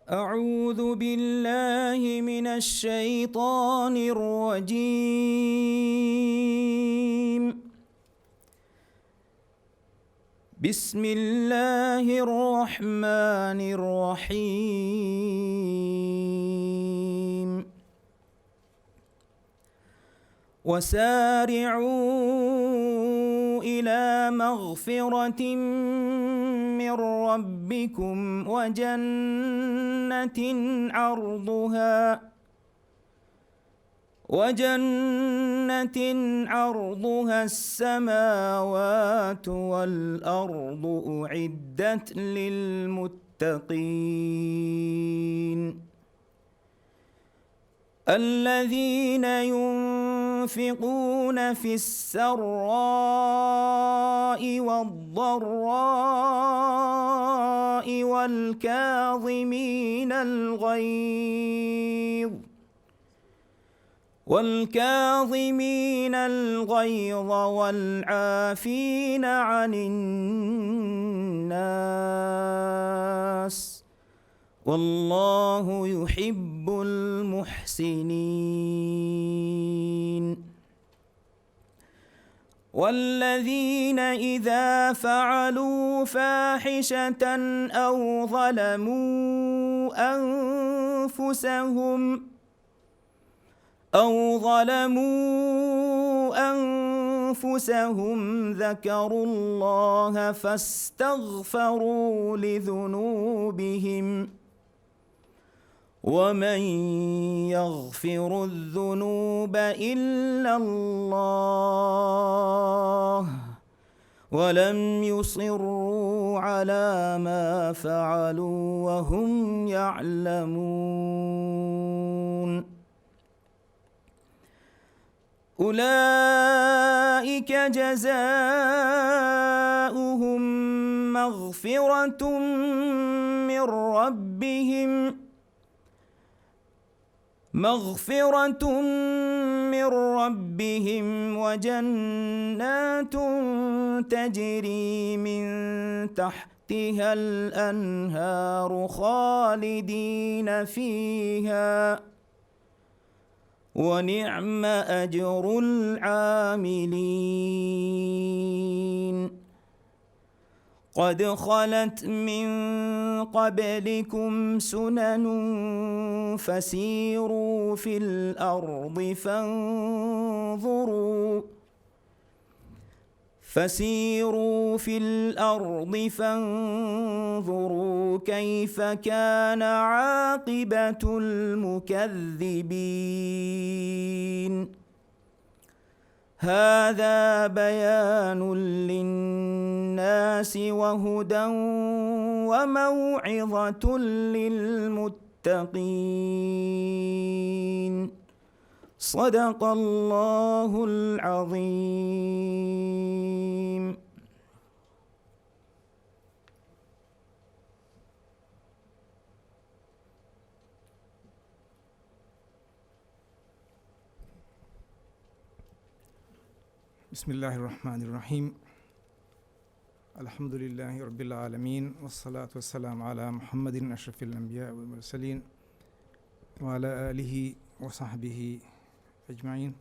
أعوذ بالله من الشيطان الرجيم. بسم الله الرحمن الرحيم. وسارعوا إلى مغفرة من ربكم وجنة عرضها السماوات والأرض أعدت للمتقين الذين ينفقون في السراء والضراء والكاظمين الغيظ والعافين عن الناس والله يحب المحسنين. والذين إذا فعلوا فاحشة أو ظلموا أنفسهم ذكروا الله فاستغفروا لذنوبهم ومن يغفر الذنوب إلا الله ولم يصروا على ما فعلوا وهم يعلمون. أولئك جزاؤهم مغفرة من ربهم وجنات تجري من تحتها الأنهار خالدين فيها ونعم أجر العاملين. قد خلت من قبلكم سنن فسيروا في الأرض فانظروا كيف كان عاقبة المكذبين. هذا بيان للناس وهدى وموعظة للمتقين. صدق الله العظيم. بسم الله الرحمن الرحيم. الحمد لله رب العالمين والصلاة والسلام على محمد أشرف الأنبياء والمرسلين وعلى آله وصحبه أجمعين.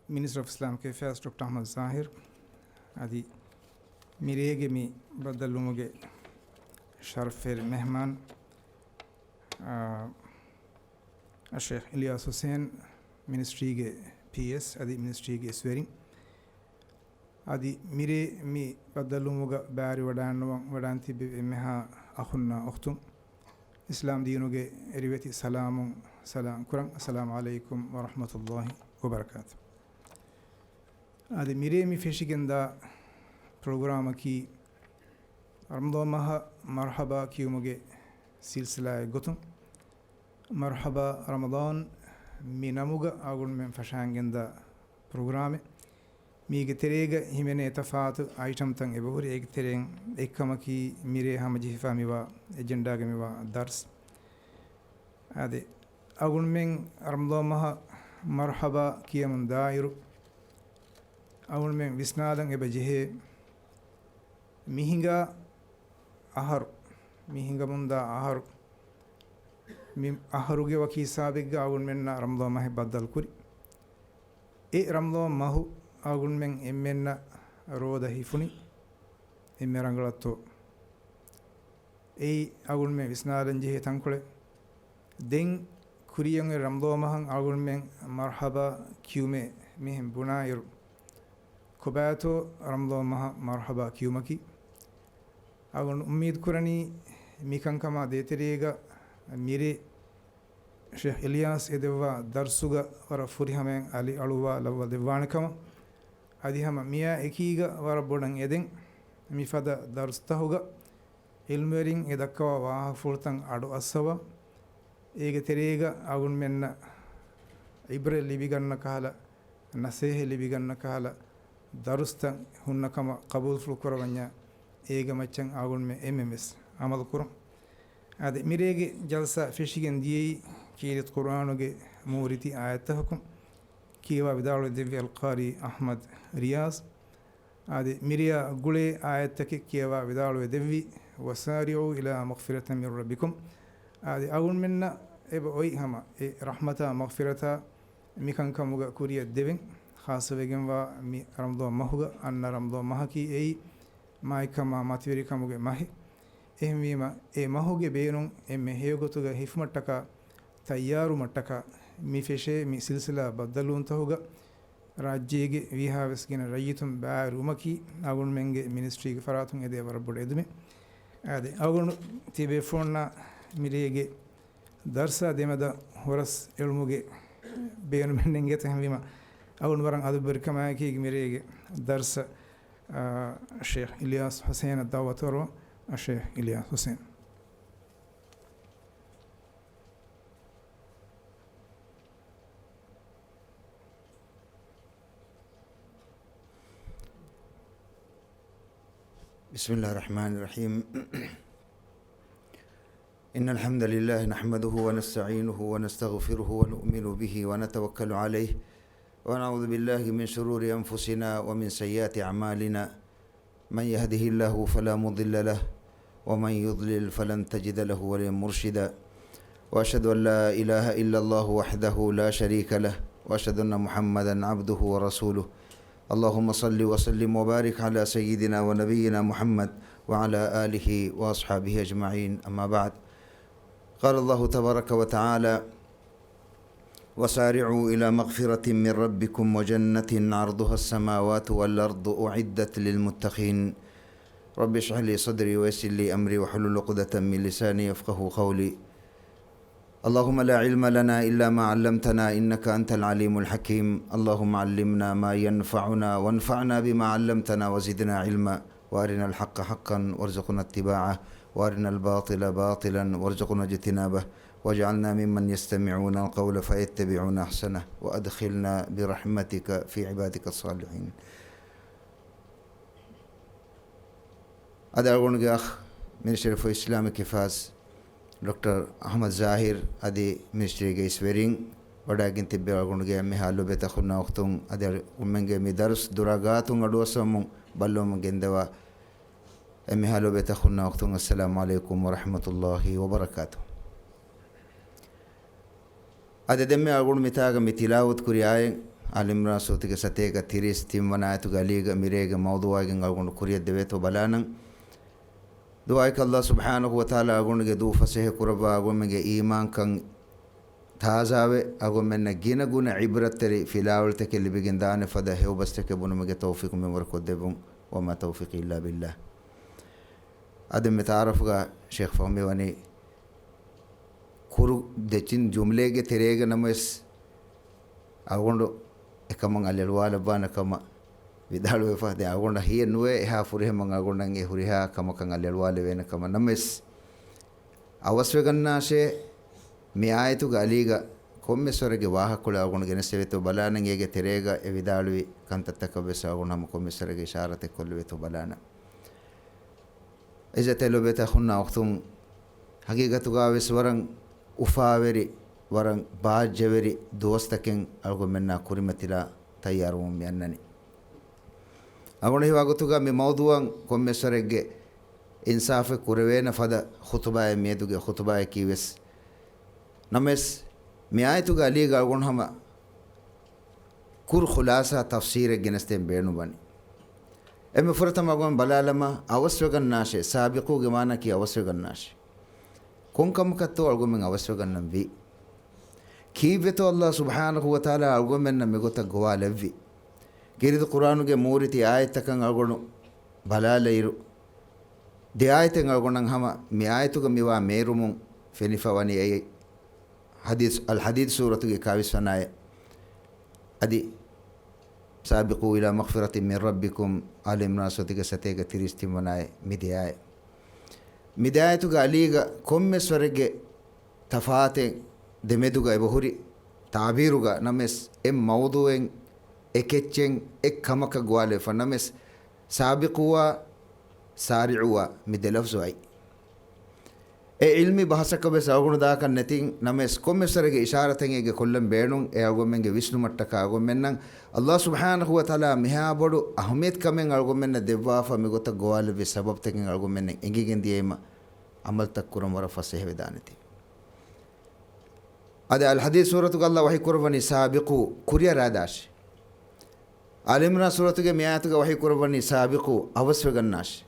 Minister of Islam Affairs Dr. Ahmad Zahir adi mirege mi badalumuge sharfer mehman Sheikh Ilyas Hussein Ministry ge PS adi Ministry ge swearing adi mire mi badalumuga bari wadanti be meha akhunna ukhtum Islam diinuge eriveti salam kuran assalamu alaikum wa rahmatullahi wa barakatuh. adi mire mi feshigenda program ki Ramadan maha marhaba kiyumuge silsila gotum marhaba Ramadan minamuga agun men fashangenda programe mige terega himene tafatu item tang eburi ek tereng ekkamaki mire hamaji famiwa agenda gemiwa dars ade agun men Ramadan maha marhaba kiyamun dairu agun men visnadan ebe jehe mihinga ahar mi hingamunda aharuge waki sabigga agun menna Ramadan mahe baddal kuri e Ramadan mahu agun men emmenna roda hifuni emme rangalatto ei agun men visnadan jehe tankole den kuriyan Ramadan mahan agun men marhaba kiume mihem bunairu kobato Ramadan maha marhaba kiumaki agun ummid kurani mikankama deterega mire Sheikh Ilyas edeva darsuga wara furihamen ali aluwa lawa devanakama adihama miya ekiga wara bodan eden mifada darstahuga ilmerin edakwa wa furtan adu assawa ege terega agun menna ibre libiganna kala nasehe libiganna kala darustan hunnakama qabul fulkurawanya ege machan agun me MMS amal kurum ade mirege jalsa fishigen diye kirit qur'anuge muriti ayatahukum kiwa bidalu devi alqari ahmad riyaz ade miriya gule ayatake kiwa bidalu devi wasari'u ila maghfiratin min rabbikum ade agun minna eba oy hama e rahmata maghfirata mikan kamuga kuriya devin khasawegen wa mi Ramadan mahuga anna Ramadan mahaki ei maikama matviri kamuge mahi ehmima e mahuge beenun emme heyogotuga hifmattaka tayyaru mattaka mi feshe mi silsila baddalun tahuga rajyege vihavesgina rayitum baarumaki agun menge ministry ge faratun ede warabode edume ade agun tibe fonna mirege darsa demada horas elmuge beenu mennenge tahmima agun waran adu berkama ki mirege darsa Sheikh Ilyas Hussein ad-dawatoro Sheikh Ilyas Hussein بسم الله الرحمن الرحيم إن الحمد لله نحمده ونستعينه ونستغفره ونؤمن به ونتوكل عليه ونعوذ بالله من شرور أنفسنا ومن سيئات أعمالنا من يهده الله فلا مضل له ومن يضلل فلن تجد له وليا مرشدا وأشهد أن لا إله إلا الله وحده لا شريك له وأشهد أن محمدا عبده ورسوله اللهم صل وسلم وبارك على سيدنا ونبينا محمد وعلى آله وأصحابه أجمعين أما بعد قال الله تبارك وتعالى وسارعوا إلى مغفرة من ربكم وجنة عرضها السماوات والأرض أعدت للمتقين رب اشرح لي صدري ويسر لي أمري واحلل عقدة من لساني يفقهوا قولي اللهم لا علم لنا إلا ما علمتنا إنك أنت العليم الحكيم اللهم علمنا ما ينفعنا وانفعنا بما علمتنا وزدنا علما وارنا الحق حقا وارزقنا اتباعه وارنا الباطل باطلا وارزقنا اجتنابه واجعلنا ممن يستمعون القول فيتبعون أحسنه وأدخلنا برحمتك في عبادك الصالحين أدعون أخ من شرف Islamic فاز Dr. Ahmad Zahir adi ministry ge swearing wadaagin tibbe agunge me halu beta khuna waqtum adi ummenge mi darus duragatun adosam ballom gendawa me halu beta khuna waqtum assalamu alaikum wa rahmatullahi wa barakatuh adi demme agun mitaga mitilawut kuriyayen alimra sotige satega tiris timwanatu galiga mirege mawduwa gen agun kuriya deveto balanan دعائك الله سبحانه وتعالى أقول لك دو فسيه كربا أقول لك إيمان كان تازاوي أقول من جينا قونا عبرة تري في لاولتك اللي بيجن دانه فده هو بس تكبون مجا توفيق من وركود دبهم وما توفيق إلا بالله أدم متعرف شيخ فهمي واني كورو دچين جملة کے تريغ نمس أقول له كمان على الوالد بانا كمان vidalu fahde agona hiya nuwe ha furihe manga agona nge huriha kama kanga lelwale wena kama names avasvegannasheve me ayatu galiga kommessorege wahakula agona geneseveto balana ngege terega e vidalu kantattaka besa agona ham kommessorege isharate kolleveto balana izatelo beta khunna waqtum hagigatu ga weswaran ufaveri waran baajeveri dostaken algo menna kurimatila tayyarum mi annani agona hiwagotuga me mawduwan kommessorege ඉන්සාෆ කුරවේන ෆද ඛුතුබාය මේදුගේ ඛුතුබාය කීවස් නමස් මේ ආයතුගේ අලී ගල්ගොන් හම කුර් ඛුලාසා තෆ්සීර ගෙනස්තෙන් බේනු බනි එමෙ ෆරතම ගොන් බලාලම අවස්වගන්නාෂේ සාබිකුගේ මානා කී අවස්වගන්නාෂේ කොන්කම කත්තෝ අල්ගොමෙන් අවස්වගන්නම් වි කීවෙතෝ අල්ලාහ් සුබ්හානහු වතාලා අල්ගොමෙන් මෙගොත ගෝවාලෙව්වි ගිරිද කුර්ආනුගේ මූරිති ආයතකන් අල්ගොනු බලාලයිරු de ayten algonan hama mi ayatuga miwa merumun fenifawani ay al hadid suratuge kawisanaye adi sabiqu ila maghfiratin min rabbikum alimna sotiga satega tiristimanaye midayatuga aliga kommeswarege tafate demeduga ebohuri tabiruga names em mawduen eketchen ekkamaka gwale fanames sabiquwa सारिउवा मिदे लफ्ज़ आई ए इल्मी bahasa ka bes agunu da kan netin names kommesarege isharatenge ge kollem beenun e agomenge visnu mattaka agommennan Allah subhanahu wa taala miha bodu ahmed kamen agommenna devwafa migota goale be sabab teken agommennen engigen diema amal takkuram wara fasih vedanati ade al hadith suratu Allah wahi kurwani sabiqu kuriya radash alimna suratu ge miyatu ge wahi kurwani sabiqu avasvegannasheve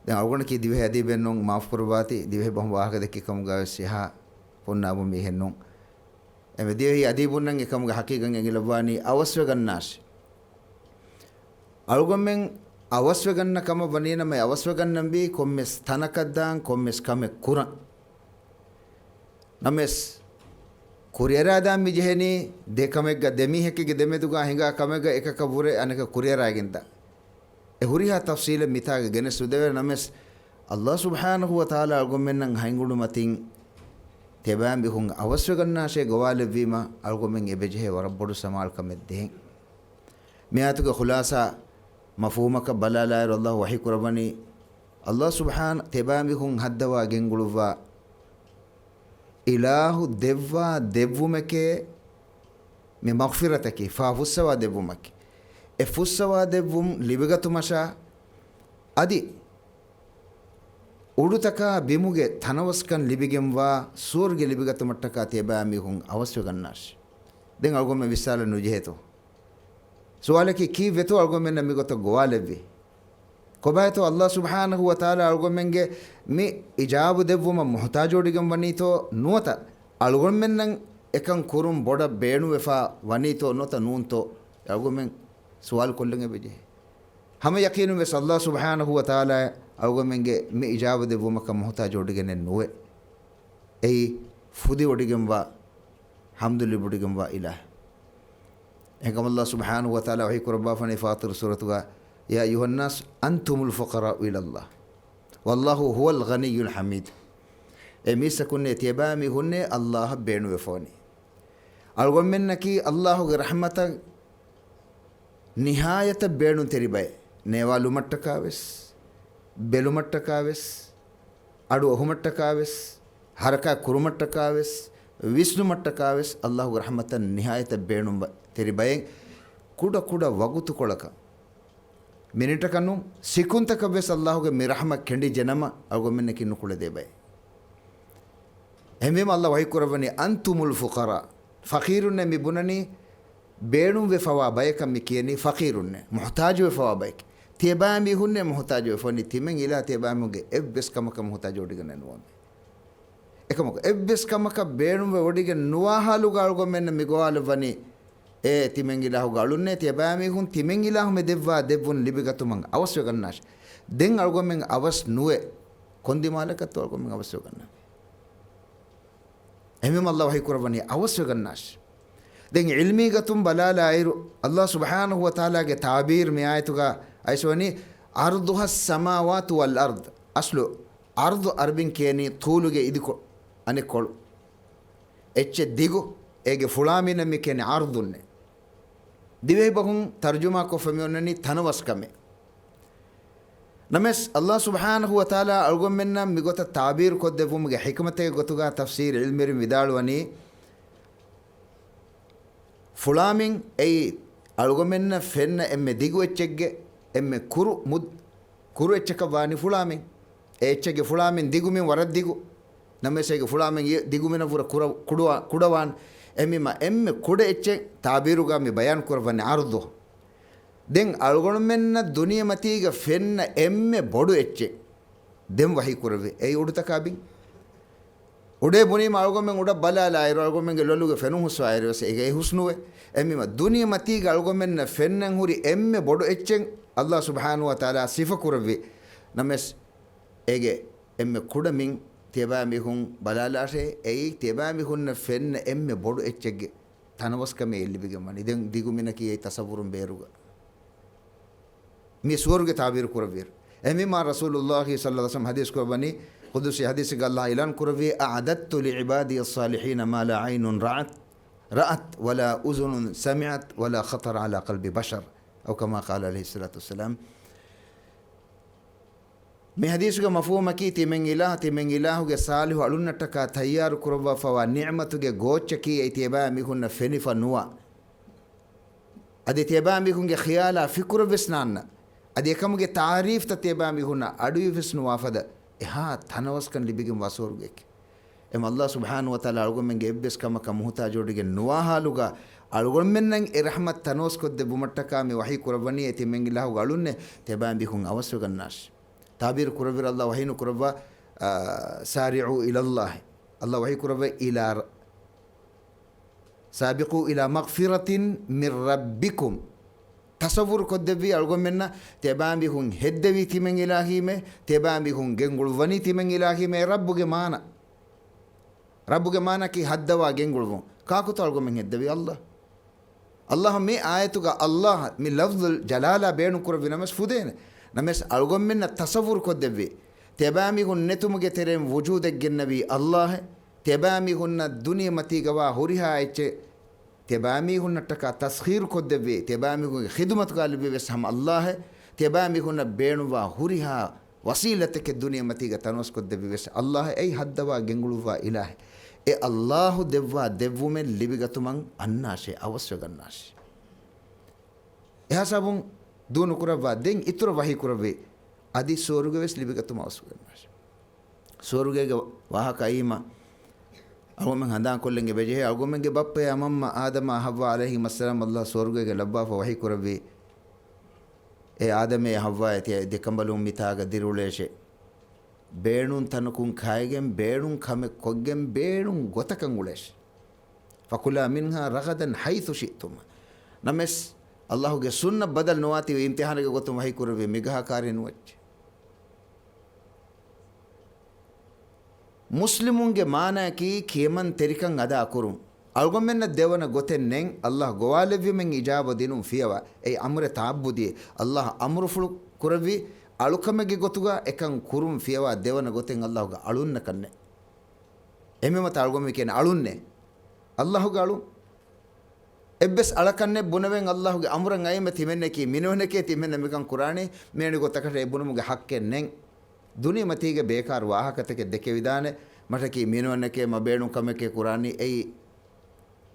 දැන් අවගණ කී දිවෙ ඇදී බෙන්නොන් මාෆ් කරවාති දිවෙ බහම වාහක දෙක එකම ගාව සිහා පොන්නාබු මෙහෙන්නොන් එමෙ දිවෙ ඇදී බුන්නන් එකම ග හකීගන් එගිලවානි අවස්ව ගන්නාෂ් අල්ගොම්ෙන් අවස්ව ගන්න කම වනේන මේ අවස්ව ගන්නම් බී කොම්මස් තනකද්දාන් කොම්මස් කම කුර නමස් කුරියරාදාම් මිජෙහෙනි දෙකමෙක් ଗ දෙමි හැකගේ දෙමෙදුගා හිඟා කමෙග එකක බුරේ අනක කුරියරාගෙන්දා ehuriha tafsil mitaga genes sudewe names Allah subhanahu wa taala algomennan haingulu matin tebam bihun avasvegannashe gowale vima algomen ebejehe warabbodu samal kamedde meatuga khulasa mafhumaka balala Allah wahi kurabani Allah subhanahu tebam bihun haddawa genguluwa ilahu devwa devvumeke me maghfirataki fa fuswa devvumaki efussawa devvum libigatumasha adi udutaka bimuge thanawaskan libigemwa surge libigatumattaka tebami hun avasvegannasheve den algomme visala nujeheto suwalaki ki veto algomme namigoto goalevvi kobaito Allah subhanahu wa taala algommenge mi ijabu devvuma muhtajodigam wanito nuota algommen nan ekan kurum boda beenu wefa wanito nota nunto algommen سؤال كلنا بيجي هم يقينوا بس الله سبحانه وتعالى أوجو منجي مي إجابة ده بومك محتاج وديجن النوع أي فودي وديجن با حمد لله وديجن با إله إنكم الله سبحانه وتعالى وحي كربا فني فاطر سورة يا أيها الناس أنتم الفقراء إلى الله والله هو الغني الحميد أمي سكون يتبامي هن الله بينو وفوني أوجو منكي الله رحمته නිහායත බේණු තෙරිබය නේවාලු මට්ටකාවෙස් බෙලු මට්ටකාවෙස් අඩු ඔහු මට්ටකාවෙස් හරකා කුරු මට්ටකාවෙස් විස්නු මට්ටකාවෙස් අල්ලාහුගේ රහමතන් නිහායත බේණු තෙරිබයෙන් කුඩ කුඩ වගුතු කොලක මිනිට කනු සිකුන්තක වෙස් අල්ලාහුගේ මිරහම කෙඬි ජනම අල්ගොමෙන්න කින්නු කුල දෙබය එමෙම අල්ලාහ වහී කරවනි අන්තුමුල් ෆුකරා ෆකීරුන් මිබුනනි बेणु वे फवा बैक मिकियनी फकीरुन्ने मुहताज वे फवा बैक तेबामी हुन्ने मुहताज वे फनी तिमें इला तेबामुगे एब्बेस कमक मुहताज ओडिगने नुवमे एकमक एब्बेस कमक बेणु वे ओडिगे नुवाहालु गाळगो मेन मिगवाल वनी ए तिमें इला हो गाळुन्ने तेबामी हुन तिमें इला हो मे देव्वा देवुन लिबिगतुमंग අවස්වගන්නාෂ දෙන් අල්ගෝ මෙන් අවස් නුවේ කොන්දි මාලකත් අල්ගෝ මෙන් අවස්වගන්නා එමෙම අල්ලාහ් වහී කරවනි අවස්වගන්නාෂ den ilmi gatum balala ayru Allah subhanahu wa taala ge tabir me ayatuga aiswani arduha samawati wal ard aslu ardu arbin keni tuluge idiko ane kol ecce digu ege fulamina me keni ardunne dive bahun tarjuma ko famiyonnani tanawaskame names Allah subhanahu wa taala algomenna migota tabir ko devum ge hikmate gotuga tafsir ilmi vidalwani फुलामिंग ऐ अलगोमेन्न फेन्न एम्मे दिगु एच्चेग्गे एम्मे कुरु मुद kuru echeka wani fulamen echege fulamen digumen warad digu namesege fulamen digumena pura kudawan emima emme kuda eche tabiruga mi bayan kurvane ardu den algonmenna duniya matiga fenna emme bodu eche dem wahi kurve ei uduta kabin ude buni algomen uda balala ayro algomen ge loluge fenu husu ayro se ege husnuwe emima duniya matiga algomenna fennan huri emme bodu echen Allah subhanahu wa ta'ala sifa kurve names ege emme kuda min teba mi hun balala se ei teba mi hun fenna emme bodu echege tanawaskame elibige mani den digumina ki ei tasawwurun beruga mi surge tabir kurve emima rasulullah sallallahu alaihi wasallam hadis kurbani qudusi hadis ga Allah ilan kurve a'adattu li ibadi as-salihin ma la aynun ra'at wala uzunun sami'at wala khatar ala qalbi bashar aw kama qala alayhi salatu wassalam me hadis ga mafhuma ki timen ilahu ge salihu alunnata ka tayyar kurwa fa ni'matu ge gocha ki iteba mi hunna fenifa nuwa adi teba mi hunge khiyala fikru visnanna adi ekamuge taarif ta teba mi hunna adu visnu wafada eha tanawaskan libigem wasorge em Allah subhanahu wa ta'ala algomenge ebbes kama kamuta jodige nuwa haluga algommennan e rahmat tanos kodde bumattaka mi wahi kurwani eti mengilahu galunne teba mi hun awasvegannash tabir kurabir Allah wahinu kuraba sari'u ila Allah wahi kuraba ila sabiqu ila maghfiratin min rabbikum tasawwur koddevi algomenna tebambi hun heddevi timen ilahime tebambi hun gengulwani timen ilahime rabbuge mana ki haddawa gengulwo kakuto algomen heddevi Allah me ayatuga Allah mi lafzul jalala beenu kurabi namas fudene names algomenna tasawwur koddevi tebami hun netumuge terem wujudek gennabi Allah tebami hunna dunya matigawa huriha eche tebami hunna taka taskhir koddevi tebami hun khidmat galibi wesham Allah tebami hunna beenuwa huriha wasilateke dunya matiga tanos koddevi wesh Allah ei haddawa genguluwa ilah e Allah devvumen libigatuman annashe avasvegannashe ehasabun dunu kurava den itro wahi kurave adi soruge wes libigatuman avasvegannashe soruge wahaka ima algomen handan kollenge beje algomenge bappe amamma adama havva alayhi assalam Allah soruge labba fa wahi kurave e adame havva ete dekambalum mitaga diruleshe beenun tanukun kaygen beenun kame koggen beenun gotakan ulesh fakula minha ragadan haythu shi'tum names Allah ge sunna badal nuwati imtihan ge gotum wahi kurave migaha karin wach muslimun ge mana ki keman terikan ada akurum algomenna devana goten nen Allah gowalevi men ijaba dinum fiyawa ei amre taabbudi Allah amru fulu kuravi alukamege gotuga ekan kurum fiyawa devana goten Allah ga alunna kanne emema talgomi ken alunne Allah ga alun ebbes alakanne bunaven Allah ga amuran ayme timenne ki minone ke timenne mekan qur'ane meni gotakate bunumu ga hakke nen duniya matige bekar wahakateke deke vidane mata ki minone ke mabenu kameke qur'ani ei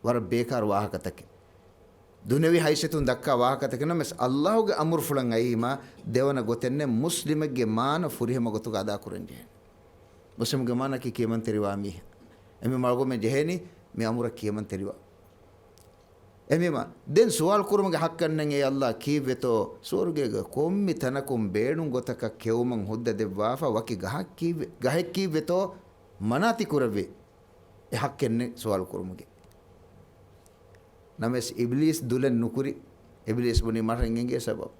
war bekar wahakateke dunevi haishetun dakka wahakateke names Allah ga amur fulan ayima devana gotenne muslimege mana furihema gotuga ada kuranje muslimege mana ki keman teriwa mi emi malgo me jeheni me amura keman teriwa emima den sual kurumge hakkannen e Allah kiveto sorgega kommi tanakum beenun gotaka kewman hudda devwafa waki gahek kiveto manati kurave e hakkenne sual kurumge names iblis dulen nukuri iblis buni marangenge sabab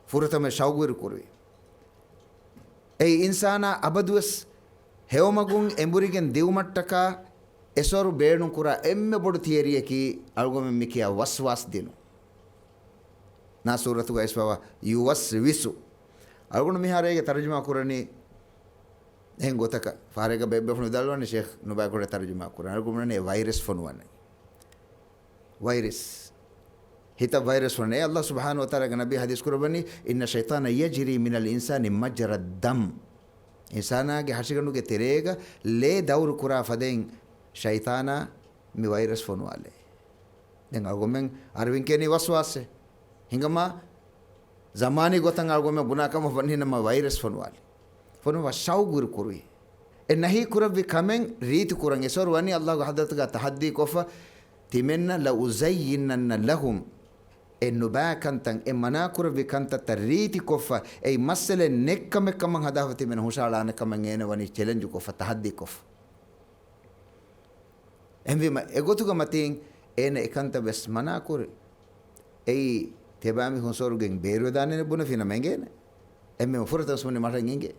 furatame shawgur kurve ei insana abadus hewmagun emburigen dewmattaka esoru beenu kura emme bodu tiyeriyeki algomen mikiya waswas dinu na suratu ga isbawa yuwaswisu algon miharege tarjuma kurani hen gotaka farega bebbe funu dalwane sheikh nuba kore tarjuma kurani algon ne virus fonwane virus hita virus fonne Allah subhanahu wa ta'ala ga nabi hadis kurabani inna shaytana yajri min al insani majra dam insana ge hashiganu ge terega le daur kura faden shaytana mi virus fonwale den algomen arvin keni waswase hingama zamani gotan algome bunakama vanhina ma virus fonwali fonwa shaugur kurui e nahi kurabbi kamen reeti kurang esor wani allah hadratuga tahaddi kofa timenna la uzayyinanna lahum ennubakantan e manakura vikanta tariti kofa e masale nekkame kaman hadafati men hushalana kaman ene wani challenge kofa tahaddi kofa envi ma egotuga matin ene ekanta bes manakur ei tebami honsorugen beru danene buna fina mengene emme furta sumne maranginge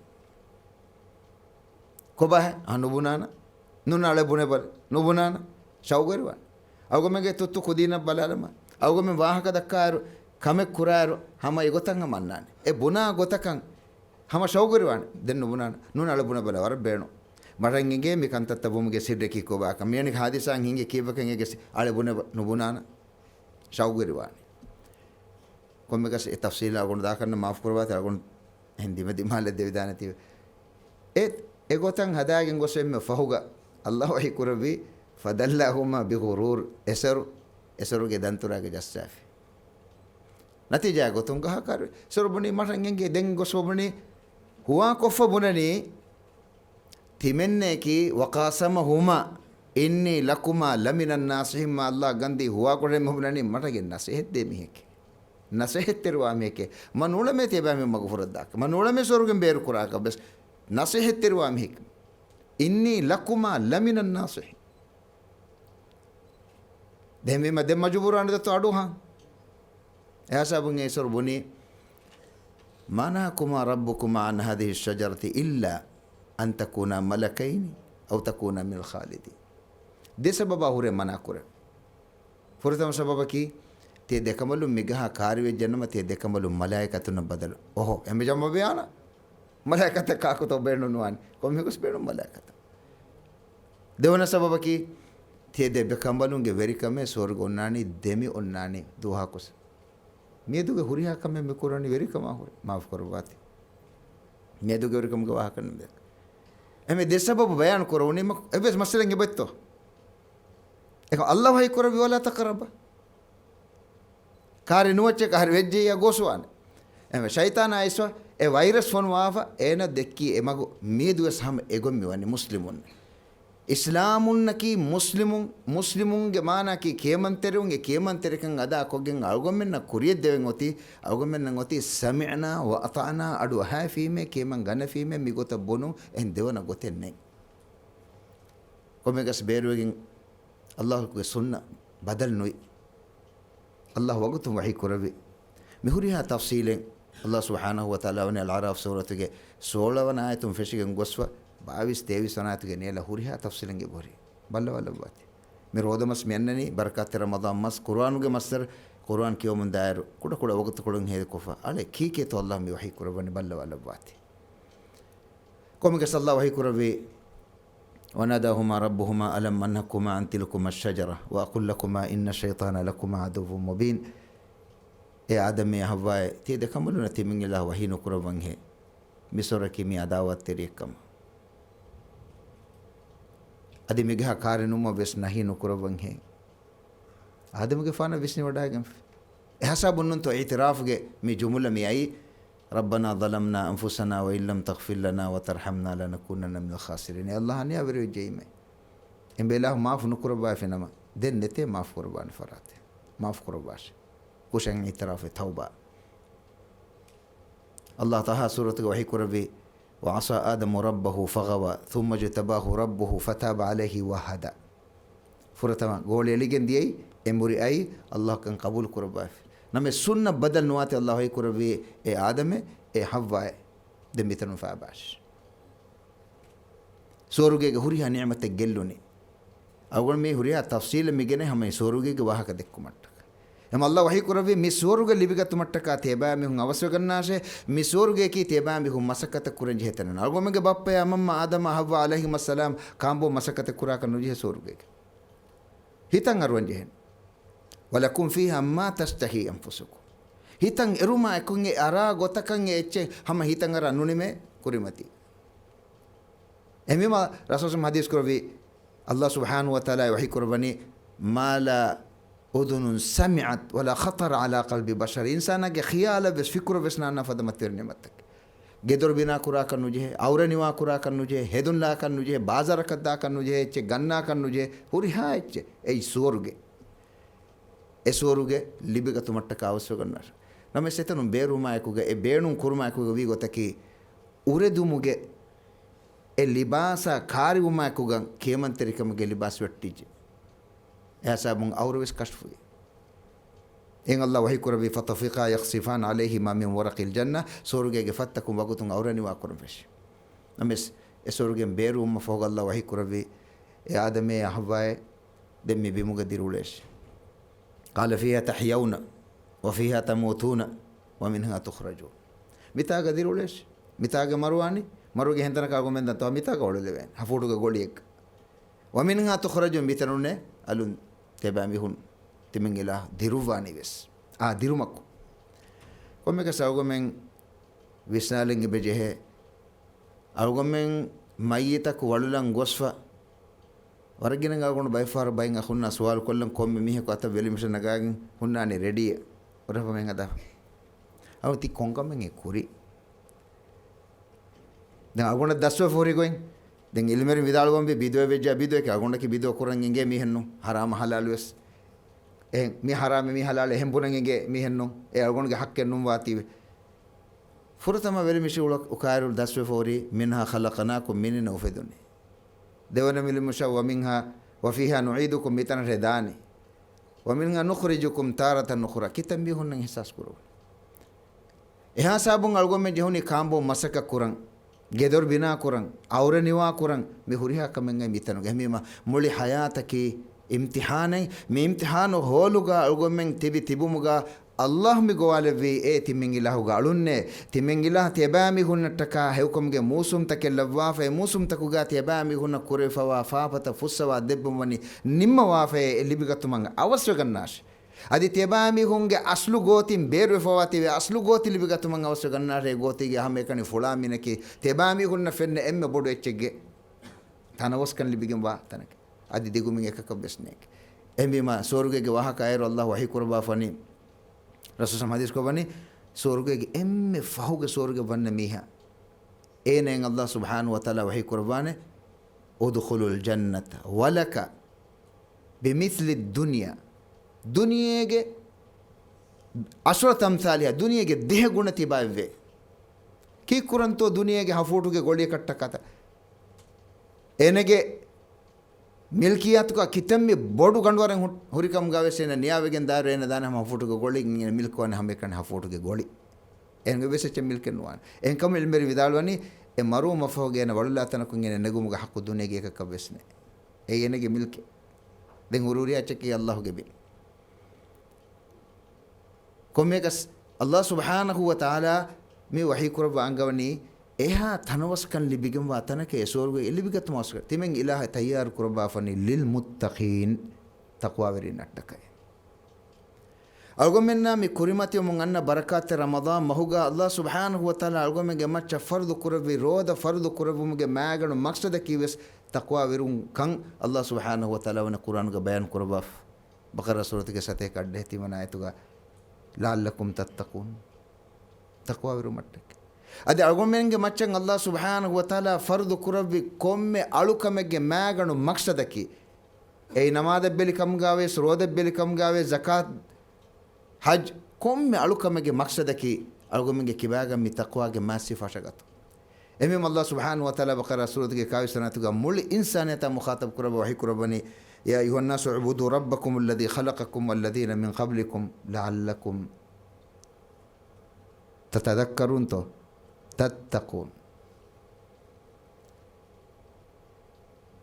koba anubunana nunale bune bal nubunana shaugerwa awgomege tuttu kudina balalama awgome wahaka dakkaru kame kuraru hama egotanga mannane e buna gotakan hama shaugerwan dennu bunana nunale bune bal war beeno maranginge mi kantatta bumuge sidde ki koba kam yani hadisan hinge kibakan ege ale bune nubunana shaugerwan komegas e tafsila agon dakanna maaf kurwa ta agon hindi medi male devidanati et egotan hadagen gosemme fahuga allah wahi kurabi fadallahuma bighurur esaru ge dantura ge jassafi natija gotum ga hakar sorbuni marangenge den gosobuni huwa kofa bunani timenne ki waqasamahuma inni lakuma laminan nasihin allah gandi huwa kore mubnani matage nasihet de miheke nasihet terwa miheke manula me teba me magfurat dak manula me sorugem beru kuraka bes nasihet terwa miheke inni lakuma laminan nasihin demi madem majburan da to adu ha ऐसा बुंगे सर बुनी माना कुमा रब्बुकुमा अन हदिहि शजरति इल्ला अन तकूना मलकैन औ तकूना मिल खालिदी दे सबबा हुरे मना कुरे फुरतम सबबा की ते देखमलु मिगहा कार्य जन्म ते देखमलु मलाइकतुन बदल ओहो एमे जम बयाना मलाइकत काकु तो बेनु नुआन कोमे कुस बेनु मलाइकत देवना सबबा की ते दे bekambалунге वेरिकमे स्वर्ग उन्नानी देमी उन्नानी दुहा कुस मेदुगे हुरिया कमे मेकुरानी वेरी कमा हो माफ करो बात मेदुगे वेरी कम गवाह करने दे एमे देशबब बयान करो ने एबेस मसलेंगे बत्तो एक अल्लाह भाई करो वाला तकरब कार्य नुवचे कार वेज्जे या गोसवान एमे शैतान आइसो ए वायरस फोन वाफा एना देखी एमगो मेदुगे हम एगो मिवानी मुस्लिमुन इस्लामुन की मुस्लिमुन के माना की केमंतेरे कंग अदा कोगें अलगोमेन न कुरिय देवें होती अलगोमेन न होती समिअना व अताना अडु हाफी में केमं गनफी में मिगोता बोनु एन देवना गोते नहीं कोमेगस बेरुगिं अल्लाह को सुन्ना बदल नोई अल्लाह वगतु वही कुरबी मिहुरिया तफसीलें अल्लाह सुब्हानहु व तआला वन अल-अराफ सूरत के 16 वन आयतुम फिशिगं गोस्वा 22-23 सनातुगे नेला हुरिया तफसीलेंगे बोरी बल्ला वाला बात मेरे ओदमस मेन्ननी बरकत रमदान मस कुरानुगे मसर कुरान कियो मन दायर कुड़ा कुड़ा वक्त कुड़ंग हे कोफा अले खीके तो अल्लाह में वही कुरबनी बल्ला वाला बात कोम के सल्लल्लाहु वही कुरबी वनादाहुमा रब्बुहुमा अलम मनकुमा अन तिलकुमा अश-शजरा व अकुल लकुमा इन्न शैतान लकुमा अदुव्वुम मुबीन ए आदम में हवा ते देखमलु नति मिंगला वही नो कुरबंग है मिसोर की मी अदावत तेरे कम अदि मिगहा कार्य नुमा बेस नहीं नुकुरबंग है आदम के फाना बिस्ने वडागम ऐसा बुन्न तो इतराफ के मी जुमला में आई रब्बना ज़लमना अनफुसना व इल्लम तगफिर लना व तरहमना लनकुनन्ना मिनल खासिरीन अल्लाह ने अवरे जई में इन बेला माफ नुकुरबा फिनमा दिन नेते माफ कुर्बान फराते माफ कुर्बाश कुशंग इतराफ तौबा अल्लाह ताहा सूरत के वही कुरबी وعصى آدم ربه فغوى ثم اجتباه ربه فتاب عليه وهدى فرتما قول يليجن دي اموري اي الله كان قبول كربا نمي سنة بدل نوات الله هي كربي اي آدم اي حواء دميتن فاباش سوروغي هوريها نعمة تجلوني أول مي هوريها تفصيل ميجنه هم سوروغي واحد كدكمت हम अल्लाह वही कुरबी मिसोरुगे लिबिगा तुमट्टका तेबा में हुं अवस्वगन्नाशे मिसोरुगे की तेबा में हुं मसकत कुरंज हेतन अलगोमेगे बप्पे अम्मा आदम हव्वा अलैहिस्सलाम कांबो मसकत कुरा कनुजे सोरुगे हितंग अरवंजे हैं वलकुम फीहा मा तस्तही अंफुसुकुम हितंग एरुमा एकुंगे अरा गोतकंगे एच्चे हम हितंग अरा नुनि में कुरिमती एमिमा रसूल हदीस कुरबी अल्लाह सुब्हानहु व तआला वही कुरबनी माला أذن سمعت ولا خطر على قلب بشر إنسانك خيال بس فكر بس نانا فدمتير نمتك ගෙදර බිනා කුරා කන්නු ජේ අවරණිවා කුරා කන්නු ජේ හෙදුන්ලා කන්නු ජේ බාසරකද්දා කන්නු ජේ එච්ච ගන්නා කන්නු ජේ හුරිහා එච්ච ඒ සෝරුගේ ඒ සෝරුගේ ලිබිගතු මට්ටක අවශ්‍ය ගන්නාර නම සෙතනු බේරුමායකුගේ ඒ බේණුන් කුරුමායකුගේ වී ගොතකි උරෙදුමුගේ ඒ ලිබාසා කාරිවුමායකුගන් කේමන්තරිකමගේ ලිබාස් වෙට්ටිජේ එහසා මුන් අවරවෙස් කෂ්ෆුයි إن الله وحي كربي فطفقا يخصفان عليهما من ورق الجنة سورجي فتكم وقتم أوراني وأكرم فيش نمس سورجي بيروم فوق الله وحي كربي يا آدم يا حواء دمي بمقدر وليش قال فيها تحيون وفيها تموتون ومنها تخرجون متى قدر وليش متى مرواني مروجي هندنا كاغو من دنتوا متى قولوا لين هفوتو قوليك ومنها تخرجون بيتنون ألون تباميهون timengila diruvani ves dirumakku komeka sawgomen visnalinge bejehe algomen mayita ku walulan gosfa waragina galgon bayfar bayin akhunna sawal kollan komme mihe ko ata velimisha nagagin hunnani ready orafa men ada awti konkamen e kuri dan agona daswa fori goin den ilmeri vidalgon be bidwe vejja bidwe ke agona ki bidwe kuran inge mihennu haram halal wes mi haram mi halal ehem bunange mi henno e algonge hakken num wati furtama veli mishi ulak ukairul daswe fori minha khalaqnakum min nufiduni dewana mil musha wa minha wa fiha nu'idukum mitan redani wa minha nukhrijukum taratan nukhra kitambi hunnan hisas kuru eha sabun algomme jehuni kambo masaka kuran gedor bina kuran aure niwa kuran mi huriha kamenga mitanu gemima muli hayataki imtihanai me imtihano holuga algomen tibi tibumuga Allah mi gowalevi e timingilahuga alunne timingilah tebami hunnataka heukomge musum takellwa fa musum takuga tebami hunna kurefawa faapata fussawa debbumani nimma wafa libigatumanga avasvegannashe adi tebami hunge aslu gotin beru fawati aslu goti libigatumanga avasvegannashe gotige hamekani fulaminaki tebami hunna fenne emme bodu echege tanawaskan libigem wa tanake adi degumin ekak besnek embima sorugege wahaka ayro Allah wahi kurba fani rasul hadis ko bani sorugege emme fahuge soruge banne miha enen Allah subhanahu wa taala wahi kurbane udkhulul jannata walaka bimithli dunya dunyege ashrat amthaliha dunyege deh gunati bavve ki kuranto dunyege hafutuge goliye katta kata enege milkiyatuka kitammi bodu gandwaren hurikam gavesena niyavegen darena dana ma fotuge goli milkone hamekane ha fotuge goli enge veseche milken wan enkam ilmeri vidalwani e maru mafogena walula tanakun ene negumuga hakku dunege ekak vesne e enege milke den ururiya cheki Allah gebe komekas Allah subhanahu wa ta'ala mi wahi kurba angawani eha tanawaskan libigem wa tanake esorgo libigat mosker timen ilaha tayyar kurba fani lil muttaqin taqwa verin attakai algomenna mi kurimati mun anna barakat ramadan mahuga Allah subhanahu wa ta'ala algomenge macha fardu kurbi roda fardu kurbumuge maganu maqsada kiwes taqwa verun kan Allah subhanahu wa ta'ala wana quran ga bayan kurba baqara surat ke sate kadde timana ayatuga la'allakum tattaqun taqwa verum attak adi algomenge machan Allah subhanahu wa ta'ala fardu kurbi komme alukamege maganu maqsadaki ei namaz beli kam gawe roda beli kam gawe zakat haj komme alukamege maqsadaki algomenge kibaga mi taqwa ge masi fashagat emim Allah subhanahu wa ta'ala baqara surat ge kawi sanatuga mul insaniyata mukhatab kurba wahi kurbani ya ayuhan nasu ubudu rabbakum alladhi khalaqakum walladhina min qablikum la'allakum tatadhakkarun to tattaqun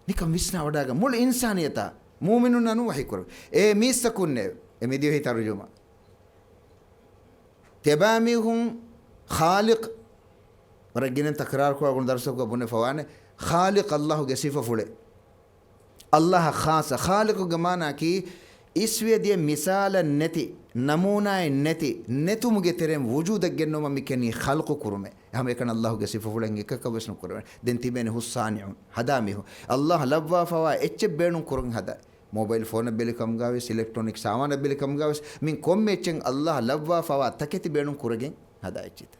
nikam visna wadaga mul insaniyata mu'minun anu wahi kur e misakunne e mediyo hitarujuma tebamihum khaliq waraginen takrar ko agun darso ko bunne fawane khaliq Allah ge sifa fule Allah khasa khaliq ge mana ki iswe die misala neti namuna neti netumuge terem wujudak gennoma mikeni khalqu kurume hame kan Allah ge sifa fulen ekaka besnu kurume den tibene husaniun hadamihu Allah labwa fawa ecce benun kurun hada mobile phone ಬೆಲೆ ಕಮ್ ಗಾವಿಸ್ ಎಲೆಕ್ಟ್ರಾನಿಕ್ ಸಾಮಾನ ಬೆಲೆ ಕಮ್ ಗಾವಿಸ್ ಮಿನ್ ಕೊಮ್ಮೆ ಚೆಂಗ್ ಅಲ್ಲಾಹ್ ಲವ್ವಾ ಫವಾ ತಕೆತಿ ಬೇಣು ಕುರಗೆ ಹದಾಯಿಚಿತ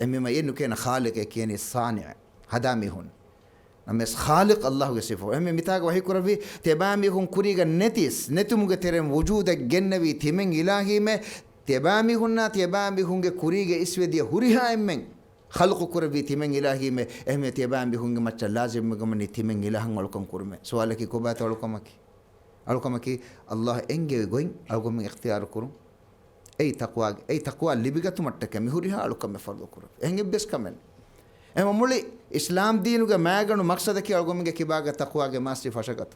ಎಮ್ಮಿಮ ಏನು ಕೇನ ಖಾಲಿಕ್ ಕೇನಿ ಸಾನಿ ಹದಾಮಿ ಹುನ್ ನಮ್ಮೆಸ್ ಖಾಲಿಕ್ ಅಲ್ಲಾಹ್ಗೆ ಸಿಫೋ ಎಮ್ಮೆ ಮಿತಾಗ ವಹಿ ಕುರವಿ ತೆಬಾಮಿ ಹುನ್ ಕುರಿಗ ನೆತುಮುಗೆ ತೆರೆ ವಜೂದ ಗೆನ್ನವಿ ತಿಮೆಂಗ್ ಇಲಾಹಿಮೆ ತೆಬಾಮಿ ಹುನ್ನ ತೆಬಾಮಿ ಹುಂಗೆ ಕುರಿಗೆ ಇಸ್ವೆದಿಯ ಹುರಿಹಾ ಎಮ್ಮೆಂಗ್ خلق كربي تيمن إلهي مه أهمية تيابان بيهونج ماتش لازم مجمني تيمن إلهان ولكم كرمه سؤالك كوبات ولكمكي الله إنجي جوين أو من اختيار كرم أي تقوى اللي بيجتو متك مهوريها ولكم فرض كرم إنجي بس كمان أما مولي إسلام دينه ما يجنو مقصد كي أو من كباعة تقوى جماسي فشقت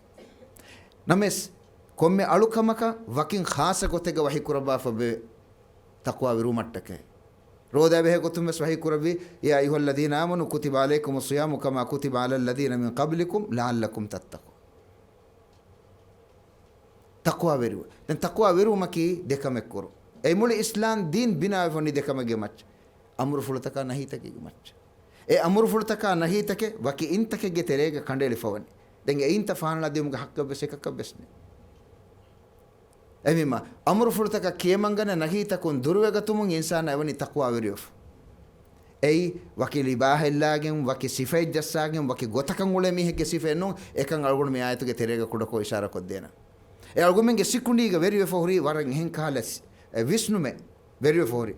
نمس كم ألوكمك وكين خاصة كتيجا وحي كربا فب تقوى برومتك رودا به كتم وحي كربي يا أيها الذين آمنوا كتب عليكم الصيام كما كتب على الذين من قبلكم لعلكم تتقون تقوى بيرو لأن تقوى بيرو مكي دكمك كرو أي مولي إسلام دين بنا فني دكمك جماعة أمر فلتك نهي تك جماعة أي أمر فلتك نهي تك وكي إنتك جتريك كندل فواني لأن إنت فان لا ديمك حق بسكك بسني أميما أمر فلتك كيمانغنا نهي تكون دروغتومون إنسان أوني تقوى بيروف أي وكي لباه اللاجم وكي صفة جساجم وكي غتكان ولا ميه كصفة نو إكان أرغون ميايتو جتريك كودا كو إشارة كدينا أي أرغون من جسكوني جبريو فوري وارن هين كالس ويشنو مه بريو فوري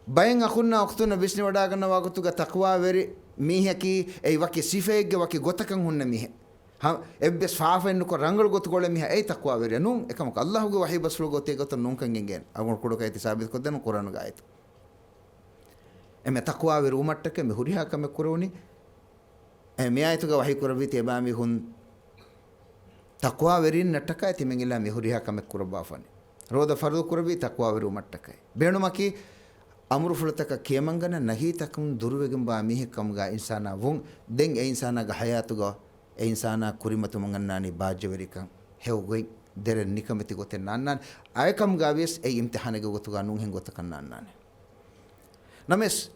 باين أخونا أختنا ويشنو وداعنا واقتو تقوى بيري ميه كي أي وكي صفة ج وكي غتكان هون ميه هم إبس فافن نكو رانغل غوت كولا ميه أي تقوى بيري نون إكام الله هو وحي بس لو غوتي غوت نون كنجين أقول كودا كايت ثابت كدنا قرآن غايت أما تقوى بيرو ماتك مهوريها كم كوروني ميايتو وحي كوربي تبامي هون تقوى بيرين نتكاي تيمنجلا مهوريها كم كوربا فاني رودا فرض كوربي تقوى بيرو ماتكاي بينو ماكي أمر فلتك كيمانغنا نهي تكم دروغم باميه كم غا إنسانا وون دين إنسانا غحياتو غا إنسانا كوريمتو مغناني باجوريكا هيوغوي در نيكمتي غوتن نانان أي كم غاويس أي امتحان غوتو غا نون هين غوتكن نانان نمس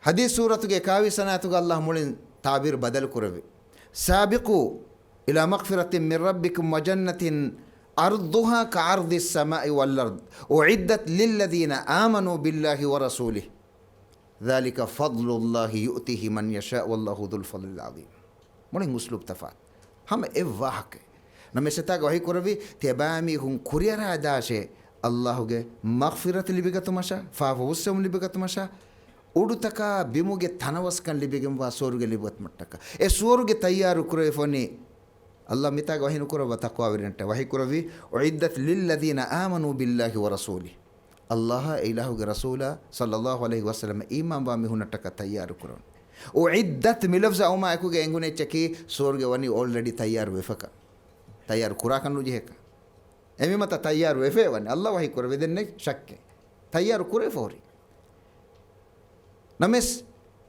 حديث سورة كاوي سناتو الله مولين تعبير بدل كربي سابقوا إلى مغفرة من ربكم وجنة أرضها كعرض السماء والأرض أعدت للذين آمنوا بالله ورسوله ذلك فضل الله يؤتيه من يشاء والله ذو الفضل العظيم مولين مسلوب تفات هم إفواحك نمستاق وحي كربي تبامي هم كريرا داشي الله جه مغفرة اللي بيجت مشى فافوسم اللي بيجت مشى أودتك بيموجة ثانوس كان اللي بيجم واسورج اللي بيت متك السورج تيار كره فني الله متاع وحي نكره بتقوى ورنته وحي كره أعدت للذين آمنوا بالله ورسوله الله إله رسوله صلى الله عليه وسلم إيمان بامي هنا تك تيار كره أعدت ملفظ أو ما أكو جينغوني تكي سورج وني already تيار وفكا تيار كرا كانوا جهك أمي متى تيار وفي وني الله وحي كره بدنك شك تيار كره فوري نمس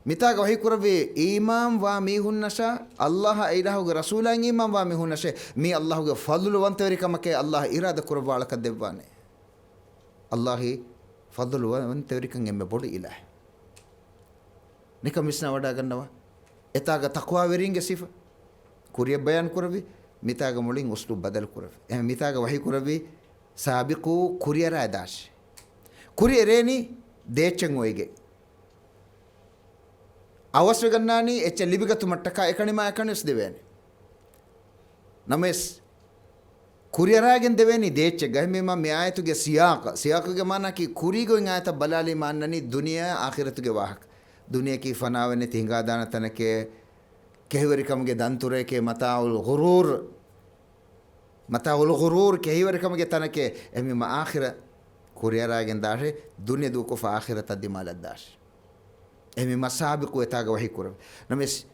متاع وحي كره إيمان وامي هنشا الله إله رسوله إيمان وامي هنشا مي الله فضل وانتوري كما كي الله إرادة كره بالك دبانه الله فضل وانتوري كم بودي إله نكمل مسنا ودا كنوا إتاعك تقوى ورينج صفة كوريا بيان كره متاع مولين أسلوب بدل كره متاع وحي كره سابقو كوريا راداش كوريا ريني ديتشن ويجي අවස්වගන්නානි එච්ච ලිබිගතු මට්ටක එකනිම එකනිස් දෙවෑනි නමස් ಕುರಿಯರಾಗಿನ ದೇವೇನಿ ದೇಚ ಗಹಮಿಮ ಮೆ ಆಯತುಗೆ ಸಿಯಾಕಗೆ ಮಾನ ಕಿ ಕುರಿಗೋ ಆಯತ ಬಲಾಲಿ ಮಾನನಿ ದುನಿಯಾ ಆಖಿರತುಗೆ ವಾಹಕ ದುನಿಯಾ ಕಿ ಫನಾವನೆ ತಿಂಗಾದಾನ ತನಕೆ ಕೆಹಿವರಿಕಮ್ಗೆ ದಂತುರೇಕೆ ಮತಾउल ಗುರೂರ್ ಕೆಹಿವರಿಕಮ್ಗೆ ತನಕೆ ಎಮಿಮ ಆಖಿರ ಕುರಿಯರಾಗಿನ ದಾಶೆ ದುನಿಯಾ ದುಕೋ ಫ ಆಖಿರತ ದಿಮಾಲದ ದಾಶೆ أمي مسابق ويتاجا وحي كورب نمس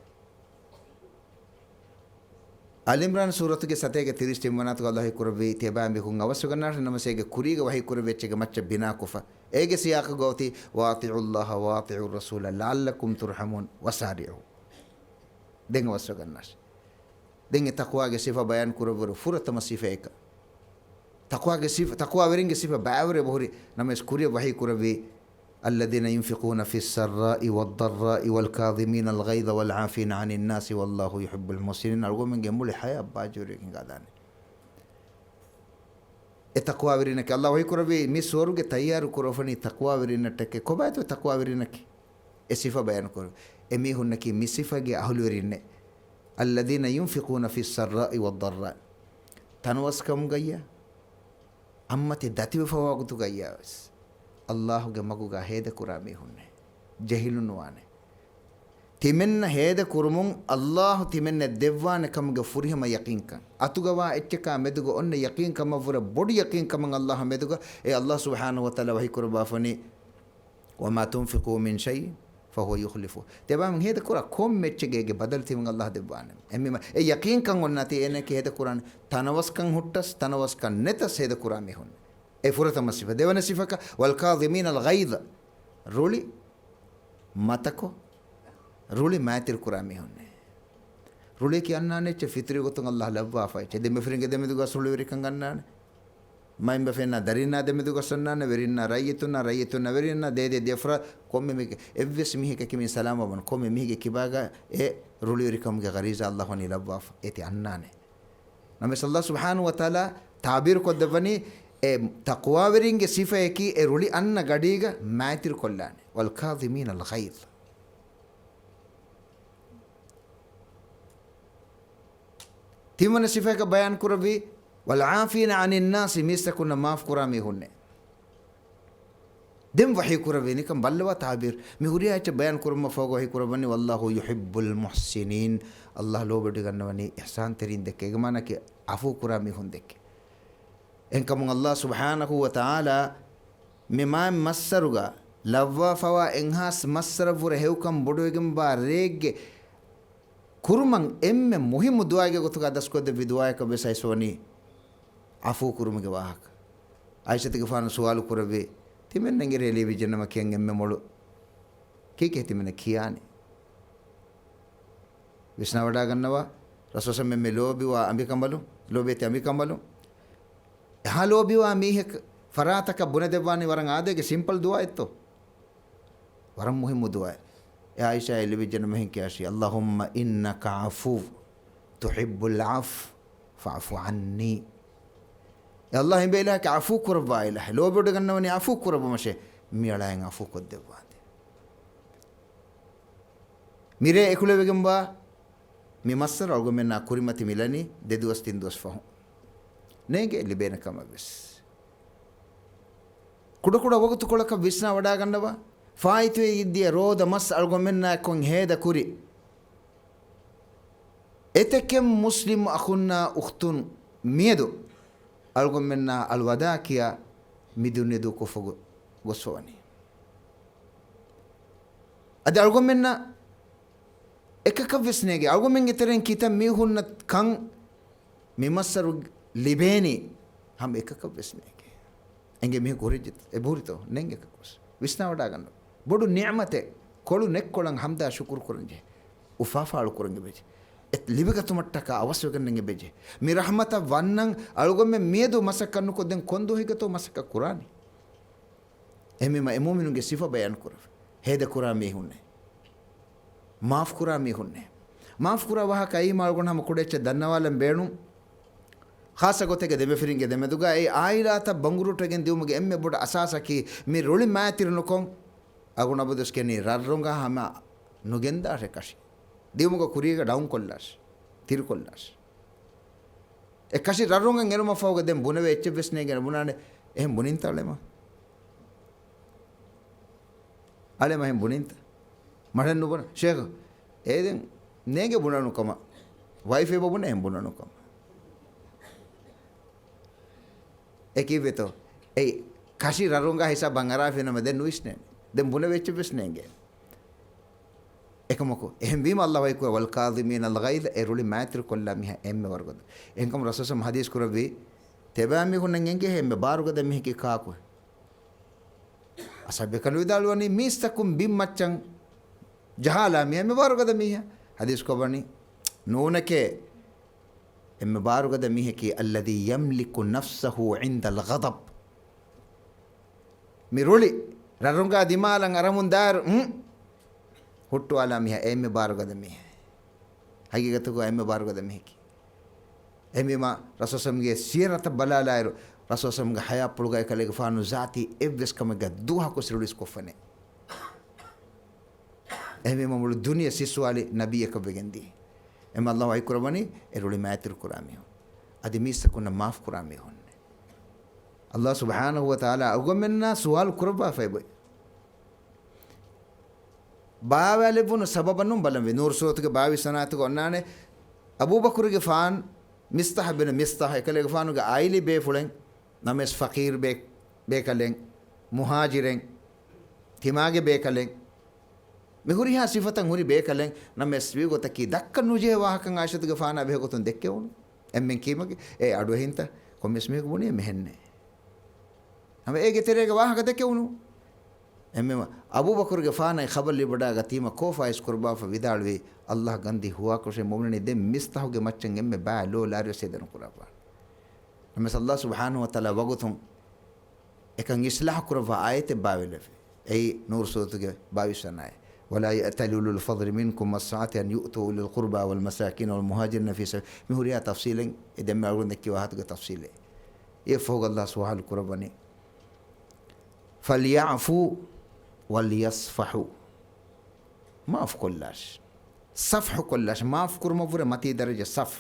الإمران سورة كي ستة كي تريش تيمانات الله كورب تيبان بيكون أوسوغنار نمس إيجا كوريجا وحي كورب إيجا ماتش بنا كوفا إيجا سياق قوتي واطيعوا الله واطيعوا الرسول لعلكم ترحمون وسارعوا دين أوسوغنار دين تقوى صفة بيان كورب فرة مسيفة إيكا تقوى صفة تقوى ورينج صفة باور بهوري نمس كوري وحي كورب الذين ينفقون في السراء والضراء والكاظمين الغيظ والعافين عن الناس والله يحب المحسنين أرجو من جمول الحياة باجوري كنقادان التقوى ورينك الله ويكربي مسورك تيار كروفني تقوى ورينك كوبايتو تقوى ورينك الصفة بيان كرو أمي هناك مصفة أهل ورينك الذين ينفقون في السراء والضراء تنوس كم جاية أما تداتي بفواقتو جاية بس الله جمعوك هيدا كرامي هنّه جهل نوانه تمنى هيدا كرمون الله تمنى ديوان كم غفوره ما يقين كان أتوغوا إتشكا مدوغو أن يقين كم فورا بودي يقين كم الله مدوغو إيه الله سبحانه وتعالى وهي كربا فني وما تنفقوا من شيء فهو يخلفه تبا من هيدا كرا كم متشجع بدل تيمن الله ديوان أمي ما إيه يقين كان وناتي إنك هيدا كران تناوس كان هوتس تناوس كان نتس هيدا كرامي هون إفورة مسيفة ديوان سيفك والكاظمين الغيظ رولي ماتكو رولي ماتير كرامي هون رولي كي أننا نيجي فطري قطن الله لبوا فاي تدي مفرين كده مدوغا سولي وري كنغنا ما يم بفينا دارينا ده مدوغا سننا ورينا رايتنا ورينا ده ديفرا كم ميك إفس ميه كي سلام وبن كم ميه كي باغا إيه رولي وري كم غريزة الله هني لبوا إتي أننا نمس الله سبحانه وتعالى تعبير قدبني تقوى ورينج صفة كي رولي أن غديغا ماتير كلان والكاظمين الغيظ تيمنا صفة كبيان كربي والعافين عن الناس ميستكون ماف كرامي هن دم وحي كربي نكم بلوا تعبير مهوريا च बयान कुरमा फगो ही कुरबनी वल्लाहु युहिब्बुल मुहसिनीन अल्लाह लो बड़ी गन्नवनी ihsan तेरिन देखे गमाना के आफू कुरामी हुन देखे इनका मुंग अल्लाह सुब्हानहु व तआला मिमा मस्सरुगा लव्वा फवा इंहास मस्सरवुर हेउकम बडोगम बा रेगे कुरुमं एम्मे मुहिम दुआगे गोतुगा दस्कोदे विदुआय कबे साइसोनी आफू कुरुमगे वाहक आयशत के फान सवाल कुरबे तिमेन नंगे रेले भी जन्म केंगे एम्मे मोळु के कहती मैंने खियाने विष्णावडा गन्नवा रसोसम में लोबी वा अम्बी कंबलु लोबे ते अम्बी कंबलु हाँ लोबी वा मी है फरात का बुने देवानी वरंग आदे के सिंपल दुआ है तो वरंग मुहिम दुआ है आयशा एलवी जन्म है क्या शी अल्लाहुम्मा इन्नका अफू तुहिब्बुल अफ़्व फ़अफ़ु अन्नी अल्लाह ही बेला के अफू कुरबा इला है लोबी उड़ गन्नवनी अफू कुरबा मशे मियालाएंगे अफू को देवा मेरे एकुले बेगंबा मिमस्सर और गुमें ना कुरिमती मिलनी दे दुअस तीन दुअस फ़ाहूं नहीं के लिबेन कम अबिस कुड़ा कुड़ा वक्त कुड़ा का विस्ना वड़ा गन्नवा फाइतवे इद्दिया रोद मस और गुमें ना कोंग है द कुरी एतकेम मुस्लिम अखुन्ना उख्तुन मियदो और गुमें ना अलवदा किया मिदुने दो को फगो गोस्वानी अद और गुमें ना एक विस्नेगे अगो मेंगे तेरे किता मीहुन कंग मिमस्सर लिबेनी हम एक विस्नेगे एंगे मी गोरिजित ए भूरितो नेंगे ककुस विस्ना वडागन बोडु नियमते कोळु नेक कोळंग हमदा शुक्र करंजे उफाफाळु करंगे बेजे एत लिबेगा तुमट्टा का अवश्य नेंगे बेजे मी रहमत वन्नंग अळगो में मेदो मसकन को दें कोंदो हिगे तो मसक कुरानी एमे मा एमोमिनुगे सिफा बयान कर हेदे कुरामी हुन्ने माफ़ कुरा मी हुन्ने माफ़ कुरा वहाँ कई मार्गों हम कुड़े चे दन्नवालम बेणु खास गोते के देवे फिरिंगे देमे दुगा ए आईला ता बंगुरु टगेन दिउ मगे एम्मे बोड असासा की मी रोली मायतिर नुकों अगुना बदुस के नी रर्रोंगा हमा नुगेंदा रे कशी दिउ मगे कुरिएगा डाउन कोल्लास तिर कोल्लास ए कशी रर्रोंगा ngeru ma fawga dem bunewe ecche besne gen bunane ehem buninta alema alema ehem buninta मढ़न नुबन शेख ए दिन नेगे बुनानु कमा वाइफे बबुने हम बुनानु कमा एक ही बेतो ए काशी रारोंगा हिसाब बंगारा फिर न मदे नुइसने दम बुने बेच बिसनेंगे एक मको एम भी अल्लाह वाई को वल काज़िमीन अल गैज़ ए रुली मैत्र कोल्ला मिहा एम में वर्गद इनकम रसूल हदीस को रबी तेबा मी को नंगे है में बार गद मी की का को असबे कलविदालवनी मिस्तकुम बिम मच्चंग जहाला मिया में बार गद मिया हदीस को बनी नून के एम बार गद मिया की अल्लदी यमलिकु नफ्सहु इंद अल गज़ब मिरोली Rarunga dimalang aramundar huttu ala miha emme barugada miha. Hagigatugo emme barugada mihiki. Emme ma rasosamge sirata balalairu rasosamge haya puluga ekalega fanu zati evves kamega duha ko sirulis kofane. Emme ma mulu dunia siswali nabiya kabegendi. Emme Allah ay kurabani eruli maatir kurami. Adi misa kuna maaf kurami honne. Allah subhanahu wa ta'ala agomenna sual kurba fayboy. Baawale bunu sababanum balam nur surat ke 22 sanat ko onnane Abu Bakr ke fan mistah bin mistah ekale ke fanu ga aili be fulen names faqir be kalen muhajiren timage be kalen mehuri ha sifatan huri be kalen names wi go taki dakkanu je wahakan ashatu ke fana be gotun dekke won emmen kimage e adu hinta komes me ko boni mehenne हम एक तेरे के वाह कहते क्यों नु एमे अबू बकर के फाना खबर ली बड़ा गतीमा कोफा इस कुर्बा फ विदालवे अल्लाह गंदी हुआ को से मोमने दे मिस्ताह के मच्चंगे में बा लो लारियो से दन कुराबा हम अल्लाह सुब्हानहु व तआला वगतुम एकं इस्लाह कुरबा आयत बावेले ए नूर सूरत के 22 सनाए वला यतलुल फضل منكم والسعه ان يؤتوا للقربى والمساكين والمهاجرين في سبيل مهريا تفصيلا اذا ما اقول لك واحد تفصيله يفوق الله سبحانه القرباني فليعفوا وليصفحوا माफ कोल्लाश सफ़ कोल्लाश माफ कुरम पूरे मती दर्जे सफ़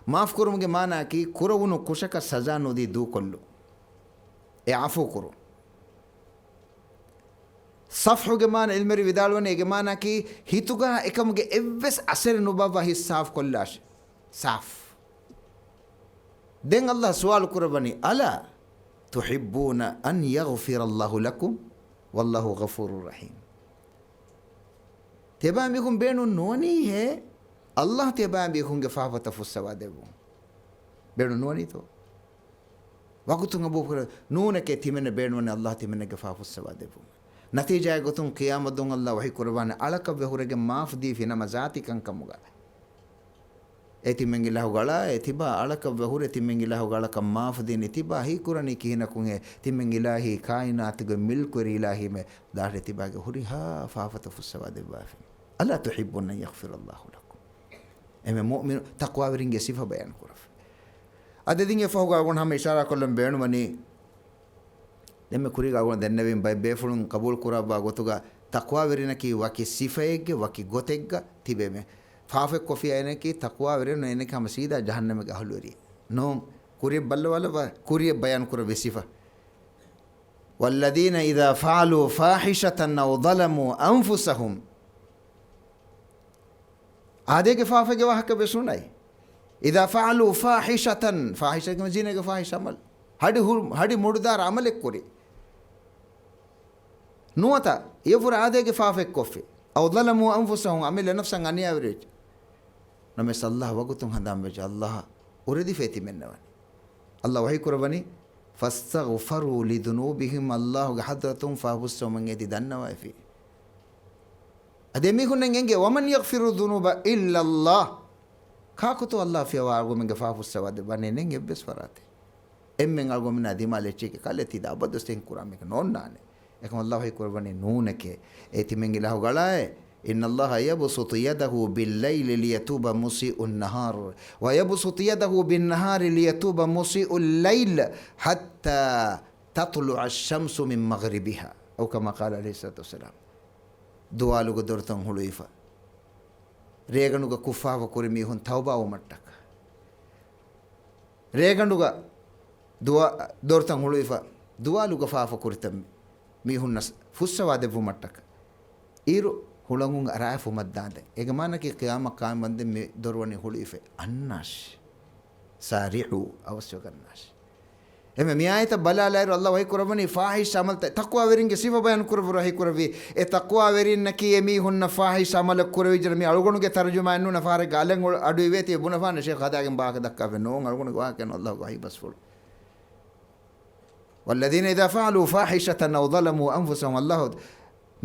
माफ कुरम के माना कि कुरवनु कुशक सजा नोदी दू कोल्लो ए आफू करो सफ़ के मान इल्मेरी विदालवने के माना कि हितुगा एकम के एव्वेस असर नुबावा ही साफ कोल्लाश साफ दें अल्लाह सवाल कुरबनी अला तुहिब्बून अन यगफिर अल्लाहु लकुम वल्लाहु गफूरुर रहीम तेबा बिकुम बेनु नोनी है अल्लाह तेबा बिकुम के फाफत फुस्सवा देबो बेनु नोनी तो वकुतुंग अबू कर नून के थिमने बेनु ने अल्लाह थिमने के फाफुस्सवा देबो नतीजा गुतुं क़ियामत दुंग अल्लाह वही कुर्बान अलक बेहुरे के माफ दी फिना मजाती कंकमुगा एति मंगिला होगला एतिबा अलक बेहुरे ति मंगिला होगला का माफ दी नितिबा ही कुरानी की न कुंगे ति मंगिला ही कायनात के मिल्क इलाही में दारे तिबा के हुरी हा फाफत फुस्सवा देबा अल्लाह तुहिब्बुन यगफिर अल्लाहु लकुम एमे मुमिन तक़वा वरिंगे सिफा बयान करफ अददिंगे फहोगा गुण हम इशारा कोलम बेण वनी देमे कुरीगा गुण दन्नविम बाय बेफुलुन कबूल कुराबा गोतुगा तक़वा वरिन की वाकी सिफाएगे वाकी गोतेगा तिबे में फाफे कोफी आने की तक़वा वरिन ने का मसीदा जहन्नम के हलुरी नो कुरी बल्ल वाला कुरी बयान कर बेसिफा वल्लदीन इज़ा फ़अलू फ़ाहिशतन औ ज़लमू अनफुसहुम आधे के फाफे के वाह के बेसुनाई इदा फ़अलू फ़ाहिशतन फ़ाहिशा के जीने के फ़ाहिश अमल हडी मुर्दार अमल एक कोरी नुआता ये पूरा आधे के फाफे कोफे औ ज़लमू अनफुसहुम अमिल नफ्सन अनिया वरेज नमे सल्लाह वगतुम हदाम बेज अल्लाह उरेदी फेती मेन्नवन अल्लाह वही कुर्बानी फस्तगफरू लिदुनूबिहिम अल्लाह हदरतुम फाहुस्सु मंगेदी दन्नवाफी अदेमी खुनेंगे वमन यगफिरु दुनूबा इल्ला अल्लाह खाकुतो अल्लाह फी वागो में गफाफुस्सु वादे बने नेंगे बेस फराते एम्में आगो में नादिमा लेचे के काले तीदा अबदस्तें कुरान में नोन नाने एकम अल्लाह ही कुर्बानी नून के एति में गिला गला है इन अल्लाह यबसुतु यदहु बिल्लैल लियतूब मुसीउन नहार व यबसुतु यदहु बिन्नहार लियतूब मुसीउल लैल हत्ता ततलुअ अश-शम्सु मिन मगरिबिहा औ कमा क़ाल अलैहि सल्लतु वस्सलाम दुआलुग दोरतं हुलुइफा रेगनुग कुफाव कुरिमी हुन तौबा उमट्टक रेगनुग दुआ दोरतं हुलुइफा दुआलुग फाफ कुरितम मी हुन फुस्सवा देबु मट्टक इरु हुलंगुंग अराफ मद्दादे एगमाना की क़याम कायम बंदे में दोरवनी हुलुइफे अन्नाश सारिहु अवस्वगन्नाश एमे मियायत बला लायर अल्लाह वही कुरबनी फाहिश अमल तक़वा वेरिंगे सिफा बयान कुरब रही कुरबी ए तक़वा वेरिन नकी एमी हुन फाहिश अमल कुरबी जरमी अलगुन के तर्जुमा नु नफारे गालंग अडु वेती बुनफान शेख खदा के बाक दक्का फे नो अलगुन वा के अल्लाह वही बस फुल वल्लदीन इज़ा फ़अलू फ़ाहिशतन औ ज़लमू अनफुसहुम अल्लाह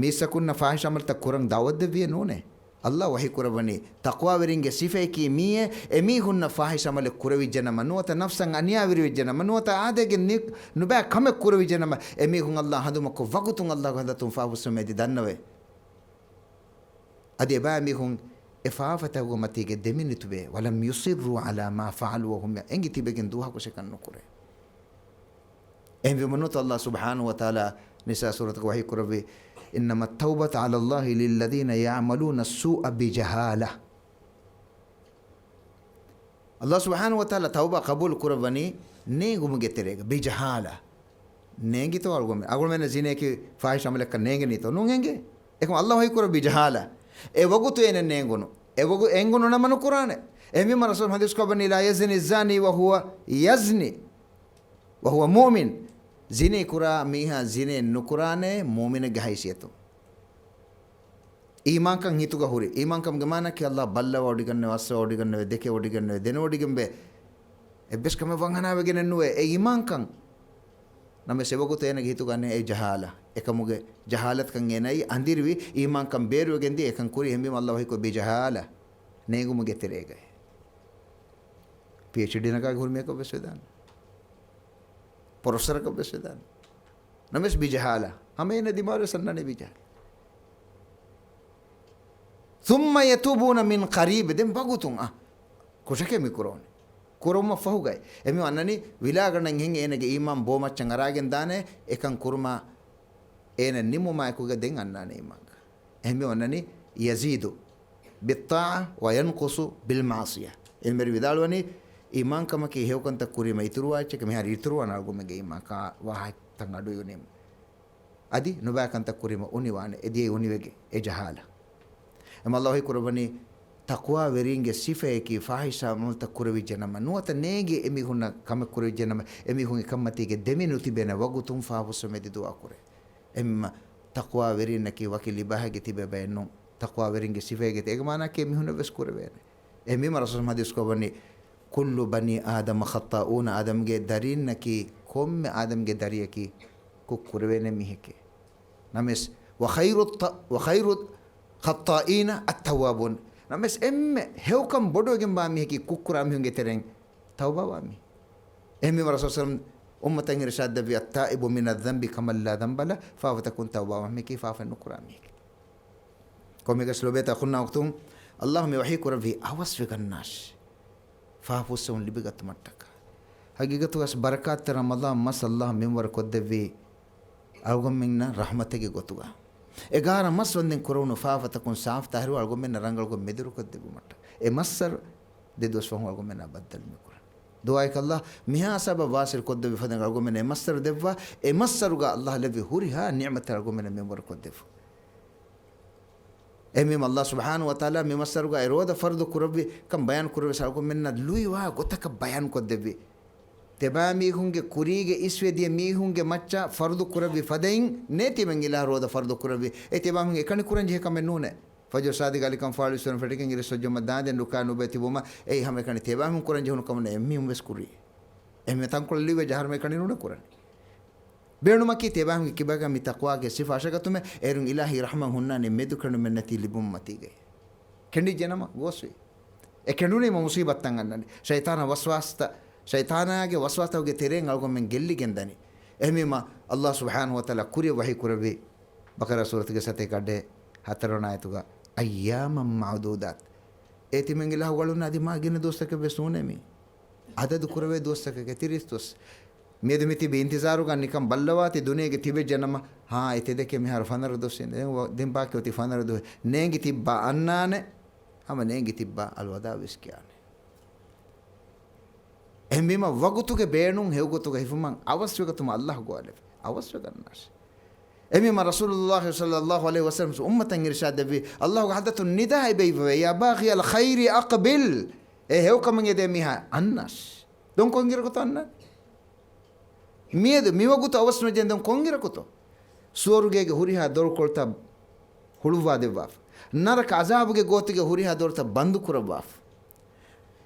मीसकुन फाहिश अमल तक कुरंग दावत दे भी नोने Allah wahi kurabani taqwa weringe sifeki miye emi hunna fahisha male kuravijana manuata nafsan aniya wirivijana manuata adege nuba kame kuravijana emi hun Allah hadumako wagutun Allah hadatum fahusu medi dannave adi ba emi hun ifafata go matige deminitube walam yusirru ala ma fa'alu wa hum engi tibegen duha ko sekan nukure envi manuta Allah subhanahu wa ta'ala nisa surat wahi kurabi إنما التوبة على الله للذين يعملون السوء بجهالة الله سبحانه وتعالى توبة قبول كرباني نيجو مجتريك بجهالة نيجي تو أقول من الزنا كي فاحش عملك نيجي نيتو نونجي إكم الله هاي كرب بجهالة إبغو تو إن نيجونو إبغو إنجونو نمانو قرآن إمي ما رسول حديث كبني لا يزني الزاني وهو يزني وهو مؤمن زيني كرا ميها زيني نكرانه مؤمن جهيسيته إيمان كان هيتو كهوري إيمان كم جمانا كي الله بالله ودي كنّه واسع ودي كنّه دكّه ودي كنّه دينه ودي كنّه إبس كم فانغنا بيجن إنه إيمان كان نامه سبب كتير إنه هيتو كانه جهالة إكموجه جهالة كان يناي أندير بي إيمان كم بير وجندي إكان كوري هم بي الله هيكو بجهالة نيجو مجه تريجه PhD نكاك هور ميكو بسودان Profesor ka besedan names bijahala hame na dimaro sanna ne bijal thumma yatubuna min qarib dem bagutung kushake mikron kuruma fahugai emi annani vilagana henge enege imam boma changaragen dane ekan kurma ena nimuma ekuga den annane imam emi annani yazidu bitta'a wa yanqusu bil ma'siyah elmer vidalwani iman kama ki hewkan ta kurima ituruwa che kemi hari ituruwa na algo mege iman ka wa tangadu yunim adi nuba kan ta kurima uniwane edi uniwege e jahala am Allah kurabani taqwa weringe sifa ki fahisha mul ta kurawi janama nuata nege emi hunna kama kurawi janama emi hunge kamati ge deminuti bena wagutum fa husumedi dua kure emma taqwa werinna ki wakili bahage tibe bayno taqwa weringe sifa ge te mana ke emi hunna bes kurwe emi rasul hadis ko bani كل بني آدم خطاؤون آدم کے درین نکی کم آدم کے دریے کی ککروے نے میہ کے نمس وخير الخطائين التوابون نمس هو كم بدو کے بامی کی ککرام ہوں گے تریں توبہ بامی امی رسول صلی اللہ علیہ وسلم رشاد دبی التائب من الذنب كما لا ذنب له فافتكون توبہ بامی کی فاف نکرامی کومی کا سلوبیت اخونا وقتم اللهم وحيك ربي أوسفغناش فافوسون لبيغت متك حقيقة واس بركات رمضان مس الله من ورك الدبي ألغم منا رحمتك غتوغا إغارة مس وندن كورونا فافتكون صاف تهرو ألغم منا رنگل غم مدرو كدبو مت مصر ددوس فهم ألغم منا بدل مكور دعائك الله مها سبب واسر كدبي فدن ألغم منا مصر دبوا مصر غا الله لبي هوريها نعمة ألغم منا من ورك الدبو امم الله سبحانه وتعالى ممسرغا ايرودا فرض كربي كم بيان كربي سالكم من لوي وا غتك بيان كدبي تبامي هونغه كوريغه اسودي مي هونغه مچا فرض كربي فدين نيتي منغلا رودا فرض كربي اتبامي كن كورنجه كم نونه فجر صادق عليكم فالسون فتكين غير سجم دادن لوكانو بتيبوما اي هم كن تبامي كورنجه هون كم امي بس كوري امي تانكل ليوي جهر مي كن نونه كورن بينما كي تباهم كي بقى متقوا كي صفة شكتهم إيرون إلهي رحمة هنا نمدو كرنو من نتي لبوم متيجي كندي جنما غوسي كندوني مصيبة تانغان شيطان وسواستا شيطانا كي وسواستا وكي تيرين ألقوا من جلي جنداني أمي ما الله سبحانه وتعالى كوري وحي كوربي بقرة سورة كساتة كده هترونا يتوغا أيام معدودات إتي من الله ولونا دي ما جن دوستك بسونه مي عدد كوربي دوستك كتيرستوس मेदमिति बेंतिजारो का निकम बल्लवाती दुनिया के तिबे जन्म हाँ इतने देखे में हर फनर दोस्त दिन बाकी होती फनर दो नेंगी तिब्बा अन्ना ने हम नेंगी तिब्बा अलवदा विस्किया ने एम बीमा वगुतु के बेनुंग है वगुतु के हिफुमंग आवश्यक तुम अल्लाह को आले आवश्यक अन्नास एम बीमा रसूलुल्लाह सल्लल्लाहु अलैहि वसल्लम उम्मत इंगिरशाद दबी अल्लाह को हदतु निदा है बेबे या बागी अल खैरी अक़बिल है वो कमेंगे दे मिहा अन्नास दों को इंगिर को तो अन्ना ಮಿವಗುತ ಅವಸ್ನ ಜೆಂದಂ ಕೊಂಗಿರಕುತೋ ಸೋರುಗೆಗೆ ಹುರಿಹ ದೊರ್ಕೊಳ್ತಾ ಹುಳುವಾದೆವಾಫ್ ನರಕ ಅಜಾಬ್ಗೆ ಗೋತಿಗೆ ಹುರಿಹ ದೊರ್ತ ಬಂದು ಕುರವಾಫ್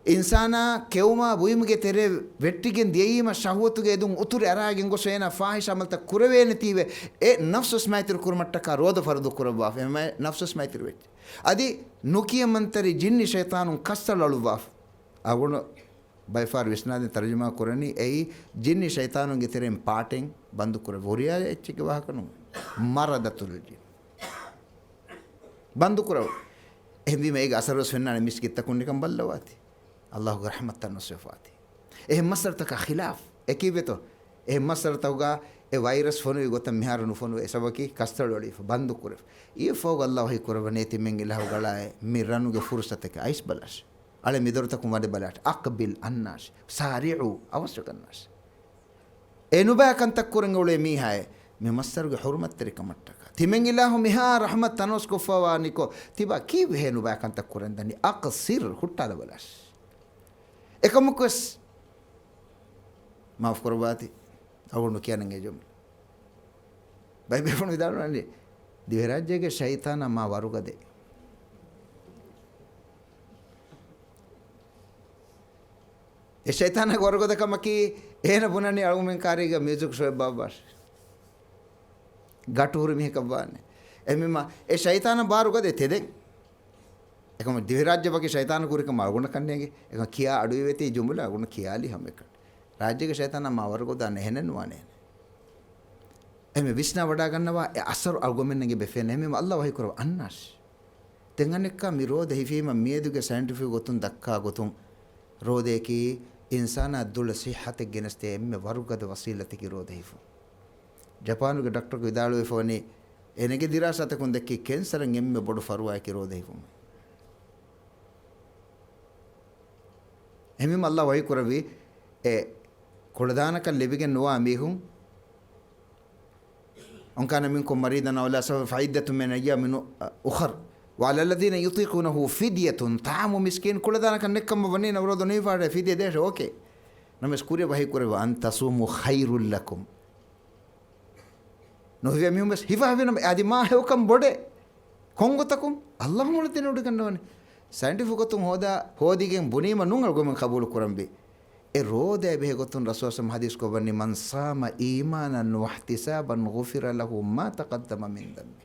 insana keuma buimuge tere vettigen deima shahwatuge edun uture aragen gosena fahisha amalta kuravene tive e nafsus maitir kurmatta ka roda fardu kurwa eme nafsus maitir vet adi nukiya mantari jinni shaytanun kassalaluwa aguno by far visnade tarjuma korani ei jinni shaytanun ge terem paten bandu kur voriya echike wahakanu maradatul jin bandu kur ehbi mega asarus fennane miskit kunnikam ballawati Allah rahmatan wasifati masarta ka khilaf ekibeto masarta uga e virus fonu gotam miharunu fonu esabaki kastadoli bandu kur e fog Allah hi kurabane timengila hugala miranu ge fursatake ais balash ale midorta kumade balat aqbil annas sari'u awasvegannasheve enuba kan takkurengole mi hay me masarge hurmat terikamattaka timengila miha rahmat tanos kofawa niko tiba ki henuba kan takkurendani aqsir huttala balash ekamukus maaf korobati awunu kiyanenge jom bay befonu vidarunani divirajyege shaytana ma warugade e shaytana warugade kamaki ena bunani argumen kariga music show babas gaturu mi kabane emima e shaytana barugade tede ekam divirajya baki shaytana kurika marguna kannege ekam kiya aduwe veti jumula aguna kiyali hameka rajyege shaytana ma wargoda nehenenwane eme visna wada gannawa e asar argumennege befene emima Allah wahi kurav annas tenganekka mirode hifima mieduge scientific gotun dakka gotun rodeki insana dul sihhate geneste emme warugada wasilate ki rode hifu japanuge doctor ko vidalu efoni enege dirasate kun dekki cancer emme bodu faruwa ki rode hifu emima Allah wahi kuravi e kodadanaka lebigen nowa mihun on kana minkum maridan aw la fa'idatun min ayyamin ukhra وعلى الذين يطيقونه فدية طعام مسكين كل ذلك نكم بنينا ورودو نيفار فدية ده اوكي نمس كوري بهي كوري وان تصوموا خير لكم نو هي ميوم بس هيفا هينا ادي ما هو كم بوده كونغوتكم الله مولتين ودكنونه ساينتيفيكوتون هوديගෙන් බුනීම නුන් අල්ගොමන් කබූල් කරම්බි ඒ රෝදේ බෙහෙගොතුන් රසූල් හදීස් කො වන්නේ මන් සාම ඊමානන් වහ්තිසාබන් ගුෆිර ලහු මා තකද්දම මින් දම්බි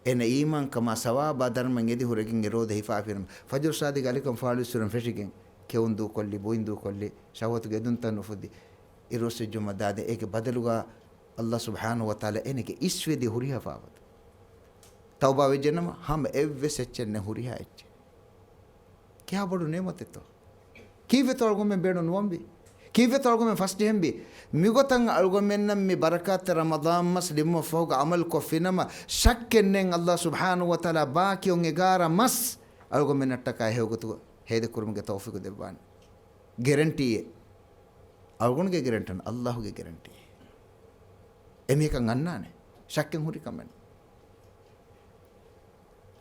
en iman kama sawaba dharman edi huregin erode hifafiram fajr sadi galikum falusuram feshigen keundu kolli boindu kolli shawatu gedun tanu fudi irose juma dade eke badaluga Allah subhanahu wa taala eneke iswedi huriha faawat tawba vejenama ham evve secchenne huriha ecche kya bodu nemotetto kive tolgumen bedo nuambi kive tolgumen fast hembi migotan algomennam mi barakat ramadan muslimu fog amal ko finama shakkennen Allah subhanahu wa taala baakiyon egara mas algomennatta ka hegotu hede kurumge tawfiq debban guarantee algonge guarantee Allah ge guarantee emekan annane shakken huri kamen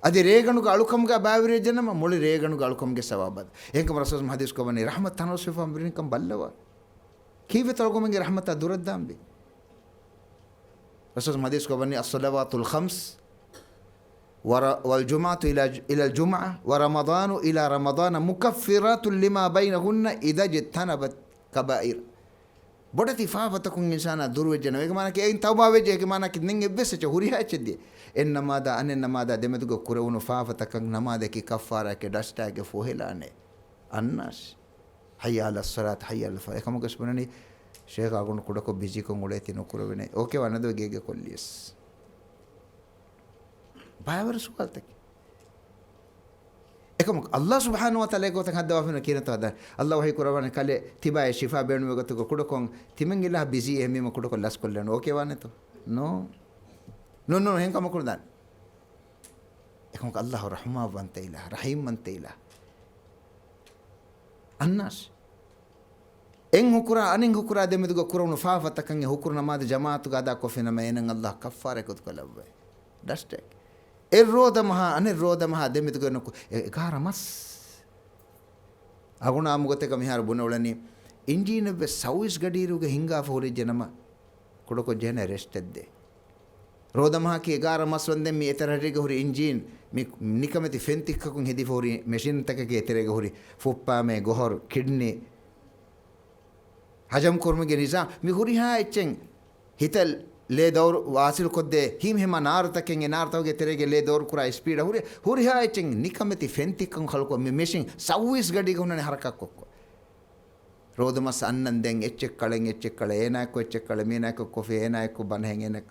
adi reganuga alukamga baavire janama moli reganuga alukamge sawabad enkam rasul hadis ko bani rahmat tanawsifam birinkam ballawa كيف تلقون من رحمة دور الدم بي رسول حديث كبني الصلوات الخمس والجمعة إلى الجمعة ورمضان إلى رمضان مكفرات لما بينهن إذا اجتنبت كبائر بدتي فافتكم إنسان دور وجنا وكمان كي إن توبة وجه كمان كنينج بس تهوريها تشدي إنما دا إنما دا دمتو كورون فافتكم نما دا كي كفارة كداشتا كفوهلانه الناس حي على الصلاة حي على الفلاح كم قسمني شيخ أقول كودكو بيجي كونغولتي نكورو بني أوكي وانا دو جيجي كوليس باور سؤال تك එකම අල්ලාහ් සුබ්හානහු වතාලා ඒකෝ තන් හදවා වෙන කියන තවද අල්ලාහ් වහී කුරාන කලේ තිබාය ශිෆා බේණු වගතක කුඩකොන් තිමංගිලා බිසි එමෙම කුඩකො ලස් කොල්ලන ඕකේ වන්නේ තෝ නෝ හෙන්කම කුරදාන එකම අල්ලාහ් රහ්මා වන්තයිලා රහීම් වන්තයිලා annas en hukura anin hukura demedugo kurunu faafatakan e hukura namad jamaatu gada ko fena menen Allah kaffare ko kolabbe daste erroda maha anir roda maha demedugo no gara mas aguna amugote kam hihar bunawlani injine be sauis gadiruge hinga fori jenama kodoko jene restedde Rodamaha ki egara maswandem mi eterarege huri engine mi nikameti fentikakun hedi huri machine takake eterege huri fuppa me gohor kidney hajam kurmige nizam mi huri ha echen hital le dawr wasil kodde him hema nar taken enar tawge terege le dawr kura speed huri ha echen nikameti fentikakun khalko mi machine sawis gadi gunane harakak kokko rodamas annan den echek kalen ena ko echek kale mina ko kofi ena ko banhen ena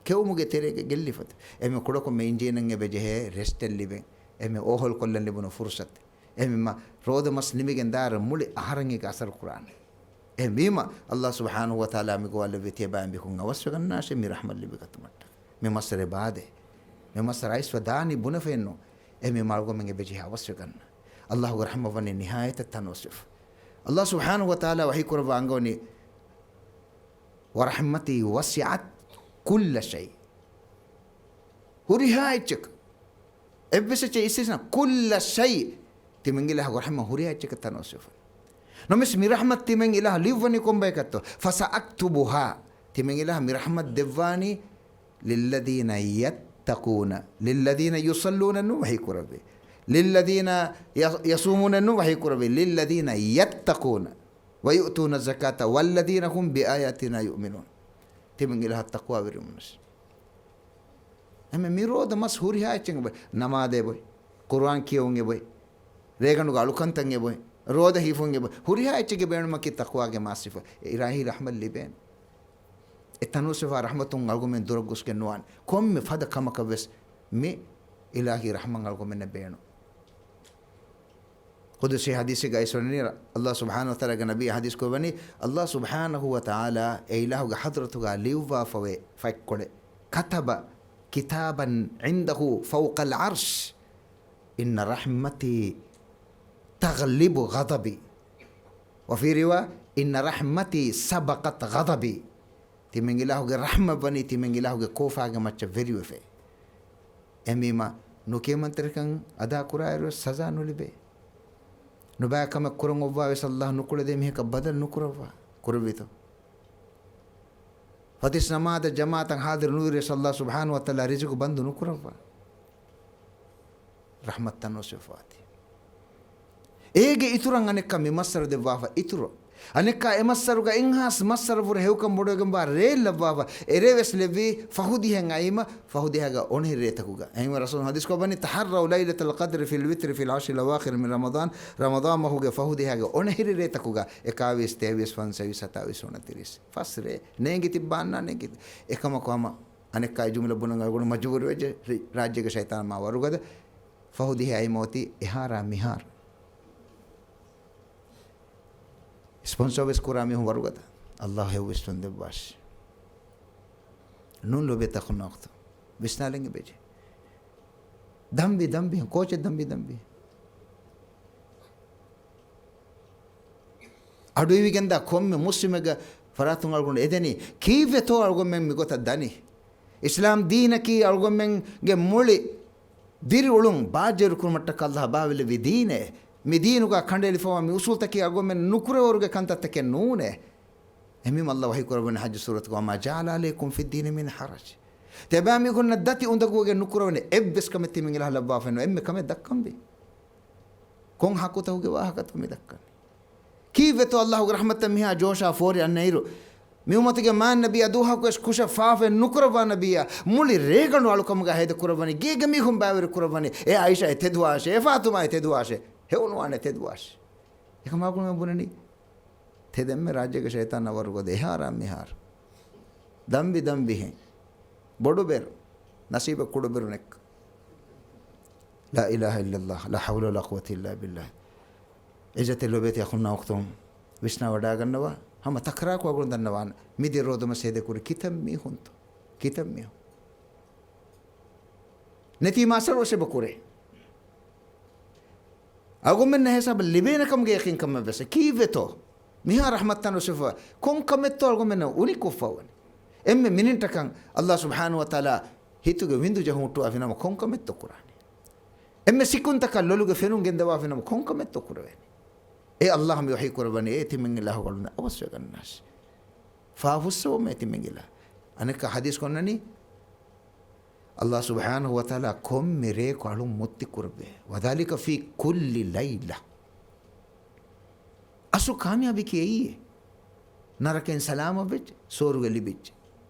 kewmuge terege gellifat eme kodoko me injinen ebe je rest liben eme ohol kollan libunu fursat eme ma rodamas nimigen dar muli aharange ga asar qur'an eme ma allah subhanahu wa taala mi go albe tebam bikun awasvegannasheve mi rahmal libikatmat me masre baade me masra iswadani bunafenno eme malgo men ebe je awasveganna allah go rahma vani nihayat tanusif allah subhanahu wa taala wahi kurba angoni wa rahmati wasi'at كل شيء هوري هايتشك ابسچ اسسنا كل شيء تمنگ الله رحمه هوري هايتشك تنوسف نمس مي رحمت تمنگ الله ليفني كوم بكتو فساكتبها تمنگ الله مي رحمت ديواني للذين يتقون للذين يصلون وحي قربي للذين يصومون وحي قربي للذين يتقون ويؤتون الزكاة والذين هم بآياتنا يؤمنون تمنگ لها التقوى برمنس اما ميرود مس هوري هاي چنگ بي نماده بي قرآن کیونگے بي ریگنو گالو کنتنگے بي رود ہیفونگے بي هوري هاي چنگ بينما کی تقوى کے ماسفه الہی رحمت لبين اتنوسف رحمتون غلگو من درگوس کے نوان کوم فد کما کبس می الہی رحمت غلگو من بينو قدسي حديث قايسوني الله سبحانه وتعالى نبي حديث کو بني الله سبحانه وتعالى إله حضرته ليوفا فكل كتب كتابا عنده فوق العرش إن رحمتي تغلب غضبي وفي رواية إن رحمتي سبقت غضبي تمن الله رحمة بني تمن الله كوفا ما تفيريو في أميما نكيمن تركن أدا كرايرو سزا نولبي نباك ما كرم الله صلى الله نقول ده ميه كبدل نكروا كربيتو فتيس نماذج جماعة حاضر نور صلى الله سبحانه وتعالى رزق بند نكروا رحمة تنوسفاتي إيجي إتوران أنك كم مصر دبافا إتورو أنك مصر وكا إنهاس مصر فور هيوكم بودوكم بار ريل لبافا إريوس لبي فهودي هنعيما فهودي هجا أنهي ريتكوجا أيما رسول حديث كوباني تحروا ليلة القدر في الوتر في العشر الأواخر من رمضان ما هو فهودي هجا أنهي ريتكوجا إكاويس تيويس فانسويس هتاويس ونتريس فسر نيجي تبانا نيجي إكما كوما أنك كاي جملة بنغال مجبور وجه راجع الشيطان ما وروجا فهودي هاي موتي إهارا مهار sponsor wes kurami hum warugata allah he westun de bash nun lo beta khunaqt bisna lenge beje dambi coach dambi adu wigenda komme muslimega faratun algon edeni kive to algon men mi gota dani islam deenaki algon men ge muli diri ulum bajer kurmatta allah bawile vidine مدينوكا كندل فوا ميوصل تكي أقول من نكرة ورجع كانت تكنونه أميم الله وحي كربون حج سورة وما جعل عليكم في الدين من حرج تبام يكون ندتي عندك وجه نكرة ون إبس كم تيمين الله لبافنه إم كم دكان بي كون حكوا تهوج واحد كم دكان كيف تو الله ورحمة مها جوشا فوري النيرو ميومتك ما النبي أدوها كوش فاف نكرة ونبيا مولي ريغن والو كم جاهد كرباني جيجا ميهم باور كرباني إيه عائشة تدواش إيه فاطمة تدواش هونوانه تدواش يكما أقول من بني تدم راجع كشيطان نورغو دهارا مهار دم به بدو بير نصيب كودو بيرنك لا إله إلا الله لا حول ولا قوة إلا بالله إذا تلوبيت يخونا وقتهم وشنا وداغنوا هم تكراك وأقول دنوان ميدي رودو مسيدة كوري كتم ميهونتو كتم ميهون نتي ماسر وسه بكوري أقول من حساب لبينكم جايين كم بس كيف تو ميها رحمة تنوسفا كم كم تو أقول منه ولي كفاون إما منين تكان الله سبحانه وتعالى هيتو جويندو جهون تو أفينا ما كم كم تو قرآن إما سكون تكان لولو جفنون جندا أفينا ما كم كم تو قرآن إيه الله هم يحيي قربان إيه تمن الله قلنا أوسع الناس فافوسو ما تمن الله أنا كحديث كناني الله سبحانه وتعالى كم مريك على مت قربه وذلك في كل ليلة أسو كاميابي كي أيه نركن سلامة بيج سور غلي بيج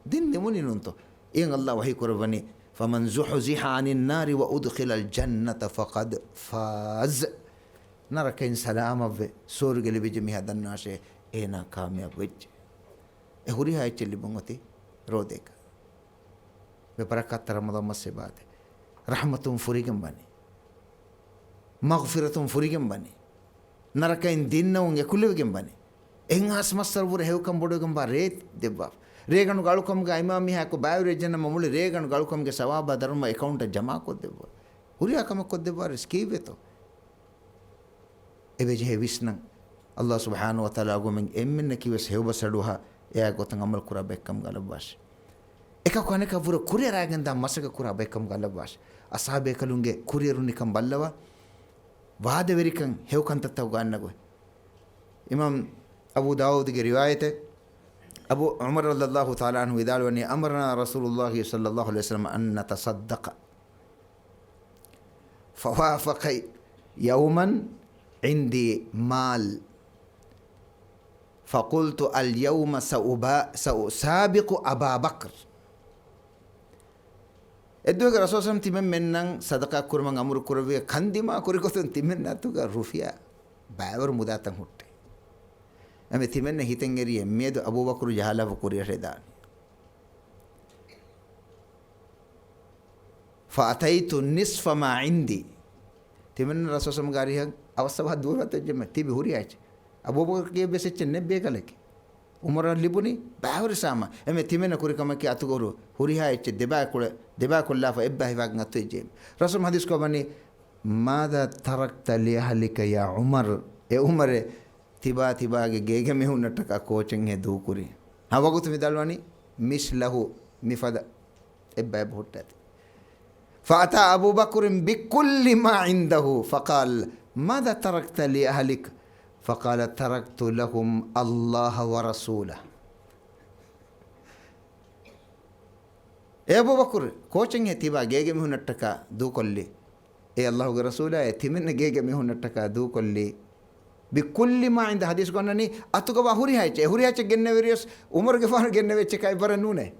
دين دموني نونتو إن الله وحي قرباني فمن زحزح عن النار وأدخل الجنة فقد فاز نركن سلامة بيج سور غلي بيج مهدا الناشي إنا كامياب بيج هوري هاي چلی بنگوتی رو دیکھا ببرکات رمضان مسے بعد رحمتم فریگم بانی مغفرتم فریگم بانی نرکین دین نونگے کلیوگم بانی انگاس مستر ور ہیوکم بڑوگم با ریت دباب ರೇಗಣು ಗಾಳುಕಮ್ಗೆ ಇಮಾಮಿ ಹಾಕು ಬಾಯುರೆ ಜನ ಮಮ್ಮಳಿ ರೇಗಣು ಗಾಳುಕಮ್ಗೆ ಸವಾಬ ಧರ್ಮ ಅಕೌಂಟ್ ಜಮಾ ಕೊದ್ದೆವು ಹುರಿ ಹಾಕಮ್ಮ ಕೊದ್ದೆವು ಸ್ಕೀಬೇತು ಎವೆ ಜೆ ವಿಸ್ನಂ ಅಲ್ಲಾಹ್ ಸುಬ್ಹಾನಹು ವ ತಆಲಾ ಗೋ ಮೆಂಗ್ ಎಮ್ಮಿನ ಕಿವಸ್ ಹೆವಬ ಸಡುಹ ಯಾ ಗೊತಂಗ ಅಮಲ್ ಕುರಾ ಬೆಕ್ಕಂ ಗಲಬಾಶ್ ಏಕ ಕೊನೆ ಕಬುರ ಕುರಿಯರಾಗಂದ ಮಸಗ ಕುರಾ ಬೆಕ್ಕಂ ಗಲಬಾಶ್ ಅಸಾಬೆ ಕಲುಂಗೆ ಕುರಿಯರುನಿಕಂ ಬಲ್ಲವ ವಾದವೆರಿಕಂ ಹೆವಕಂತತ್ತವ ಗಾನ್ನಗೋ ಇಮಾಮ್ ಅಬೂ ದಾವೂದ್ಗೆ ರಿವಾಯತೆ أبو عمر رضي الله تعالى عنه إذا وني أمرنا رسول الله صلى الله عليه وسلم أن نتصدق فوافق يوما عندي مال فقلت اليوم سأسابق أبا بكر إدوك رسول الله تمن منن صدقة كرمان أمر كربي خندما كريكوتن تمن ناتوك رفيا باور مداتن هوت أمي تمنى هيتنجري ميدو أبو بكر جهالا وكوريا شيدان فأتيت نصف ما عندي تمنى رسول الله مغاريها أوسطها دورة تجمع تبي هورياج أبو بكر كي بس تجنب بيكالك عمر لبني باور ساما أمي تمنى كوري كما كي أتوكرو هورياج دبا كلها فإبها فاق نتوجيم رسول حديث كوباني ماذا تركت لأهلك يا عمر يا عمر තිබා තිබාගේ ගේග මෙහුන්නට කෝචෙන් හේදු කුරි හවගුතු විදල්වනි මිස්ලහු මිෆද එබ්බයි බොට්ටත් فأتى أبو بكر بكل ما عنده فقال ماذا تركت لأهلك فقال تركت لهم الله ورسوله أبو بكر كوچن هتيبا گيگ مهنت کا دو كلي اي الله ورسوله تيمن گيگ مهنت کا دو كلي بكل ما عند حديث قلنا أتوقع هوري هاي جنة ويريوس عمر كفار جنة ويتش كاي برنونه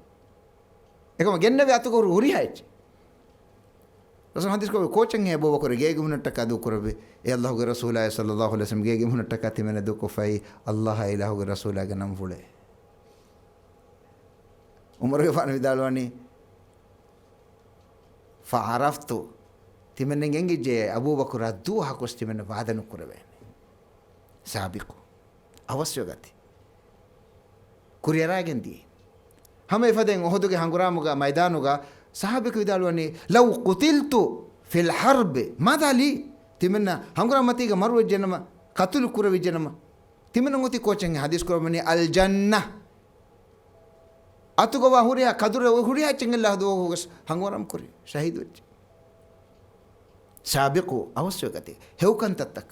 إكما جنة ويأتوقع هوري هاي رسول حديث كوي كوچن هي أبو بكر جيج من التكا دو كربي يا الله رسول الله صلى الله عليه وسلم جيج من التكا تمن دو كفاي الله إله رسول الله جنام فله عمر كفار بدالواني فعرفت تمن نجنج جي أبو بكر دو حكوس تمن بعد نكربه سابقو ಅವಶ್ಯಕತೆ ಕುರಿಯರಾಗೆಂದಿ ಹಮೆ ಫದೆಂ ಓಹದುಗೆ ಹಂಗುರಾಮುಗ ಮೈದಾನುಗ ಸಹಾಬಿಕ ವಿದಾಲುವನಿ ಲೌ ಕುತಿಲ್ತು ಫಿಲ್ ಹರ್ಬ್ ಮಾದಾಲಿ ತಿಮನ್ನ ಹಂಗುರಾಮತಿಗ ಮರು ಜನಮ ಕತುಲು ಕುರವಿ ಜನಮ ತಿಮನ್ನ ngoತಿ ಕೋಚಂಗ ಹದೀಸ್ ಕುರಮನಿ ಅಲ್ ಜನ್ನ ಅತುಗವ ಹುರಿಯ ಕದುರ ಹುರಿಯ ಚೆಂಗಲ್ಲ ಹದು ಹಂಗುರಾಮ ಕುರಿ ಶಹೀದ್ ವಚ್ಚ ಸಾಬಿಕು ಅವಶ್ಯಕತೆ ಹೆವಕಂತತ್ತಕ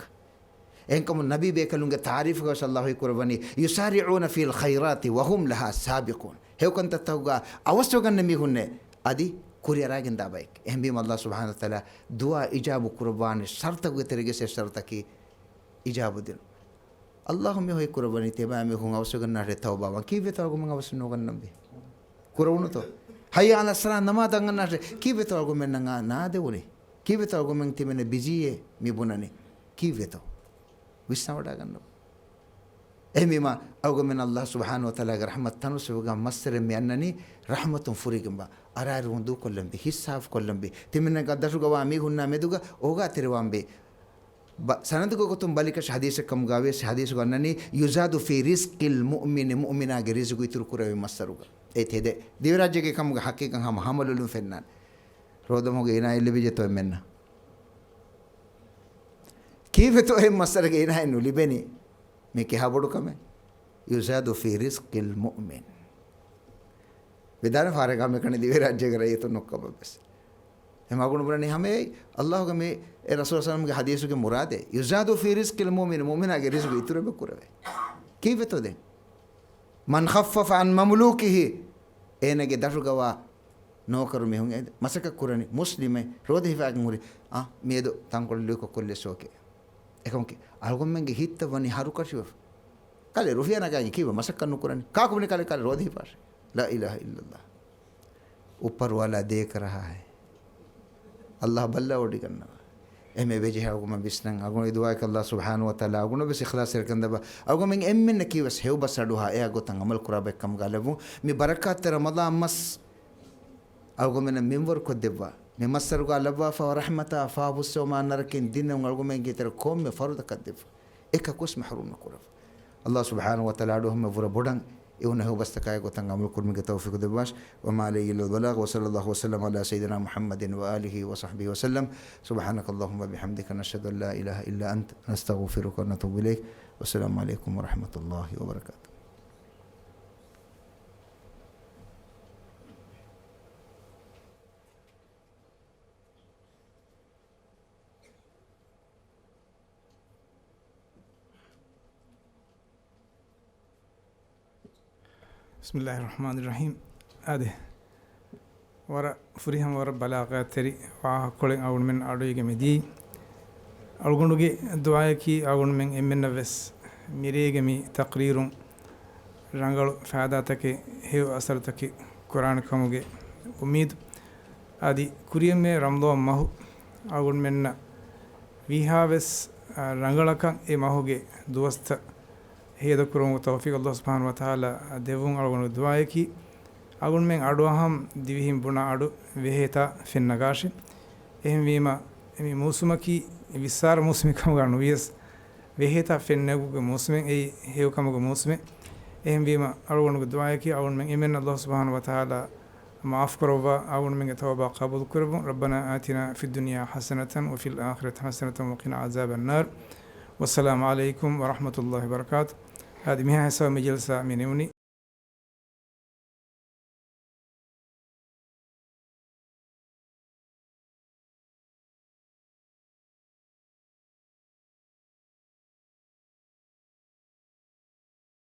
إنكم النبي بيكلونج تعريف قال الله يكربني يسارعون في الخيرات وهم لها سابقون هيو كنت توقع أوسوغن نمي هن أدي كوريا راجن دابيك إهم بيم الله سبحانه وتعالى دعاء إجاب قربان شرطك وترجع شرطك إجاب دين اللهم يهوي قرباني تبا مي هون أوسوغن نهر توبة كيف يتوقع من أوسنوغن نبي كورونو تو هيا على السلام نما تانغن نهر كيف يتوقع من ناده ولي كيف يتوقع من تمن بيجيه ميبوناني كيف يتوقع ವಿಸ್ತಾವಡ ಗನ್ನು ಎಮಿಮ ಅವಗಮನ ಅಲ್ಲಾಹ್ ಸುಬ್ಹಾನಹು ವ ತಆಲಾ ರಹಮತ್ ತನುಸುಗ ಮಸ್ರೆ ಮಿ ಅನ್ನನಿ ರಹಮತು ಫುರಿಗಂಬ ಅರಾರು ಒಂದು ಕೊಲ್ಲಂಬಿ ಹಿಸಾಫ್ ಕೊಲ್ಲಂಬಿ ತಿಮಿನ ಗದ್ದಸುಗವ ಮಿ ಹುನ್ನ ಮೆದುಗ ಓಗ ತಿರುವಂಬಿ ಸನದಗ ಗೊತ್ತುಂ ಬಲಿಕ ಹದೀಸ್ ಕಮ್ ಗಾವೆ ಹದೀಸ್ ಗನ್ನನಿ ಯುಜಾದು ಫಿ ರಿಸ್ಕಿಲ್ ಮುಅ್ಮಿನ್ ಮುಅ್ಮಿನಾಗೆ ರಿಸ್ಕು ಇತುರು ಕುರವೆ ಮಸ್ಸರುಗ ಏತೆದೆ ದಿವರಾಜ್ಯಗೆ ಕಮ್ ಹಕ್ಕಿಕಂ ಹಮ ಹಮಲುಲು ಫೆನ್ನಾನ್ ರೋದಮೋಗೆ ಏನಾ ಇಲ್ಲಿ ಬಿಜೆತೋ ಮೆನ್ನ كيف تهم مسرك هنا إنه لبني ميكي هابورو كمان يزاد في رزق المؤمن بدار فارغ هم كان ديور أجر رأيه تو نكبر بس هم أقولون براني همه الله كمي الرسول صلى الله عليه وسلم حديثه كمراد يزاد في رزق المؤمن المؤمن أجر رزق يتوره بكره كيف تودين من خفف عن مملوكه إيه نجد دارو جوا نوكر ميهم مسك كوراني مسلمة رودي في أجموري ميدو تانقول ليكو كل سوكي إكمك ألقوم من جهيت تبني هاروكا شوف قال روفي أنا جاي كيف مسك كنو كوراني كاكو بني قال رودي باش لا إله إلا الله ऊपर वाला देख रहा है अल्लाह बल्ला उड़ी करना एमे बेजे है अगुम बिस्नंग अगुम दुआ के अल्लाह सुब्हान व तआला अगुम बस इखलास से कंदबा अगुम एम न की बस हेउ बस दुहा ए अगो तंग अमल कुराबे कम गालबु मी बरकत रमदान मस अगुम न मिंवर को देबा मी मसर को लबा फ रहमता फ बुसो मा नरकिन दिन अगुम की तर कोम में फर्द कदफ एक कुछ महरूम न कुरब अल्लाह सुब्हान व तआला दो हम बुरा बुडंग إونه هو بس تكاي قطن عمل كل من توفيق دباش وما عليه إلا البلاغ وصلى الله وسلم على سيدنا محمد وآله وصحبه وسلم سبحانك اللهم وبحمدك نشهد أن لا إله إلا أنت نستغفرك ونتوب إليك والسلام عليكم ورحمة الله وبركاته. بسم الله الرحمن الرحيم أده ورا فريهم ورا بلاغات تري وعقولين أول من أريج مدي أرجونوجي دعاء كي أول من إمن نفس ميريج مي تقرير رانغل فعاداتك هيو أثرتك قرآن كموجي أميد أدي كريم من رمضان ماهو أول من ويهابس رانغلك إماهوجي دوست هي ذكرهم توفيق الله سبحانه وتعالى ديفون أرغون دعائكي أقول من أدوهم ديهم بنا أدو وهيتا في النقاش إهم بيما موسمكي بسار موسمي كم غانو بيس وهيتا في النقو موسم أي هيو كم موسم إهم بيما أرغون دعائكي أقول من إمن الله سبحانه وتعالى معاف كروبا أقول من توبة قبول كربون ربنا آتنا في الدنيا حسنة وفي الآخرة حسنة وقنا عذاب النار والسلام عليكم ورحمة الله وبركاته. هذه مهنة سوى مجلسة من يوني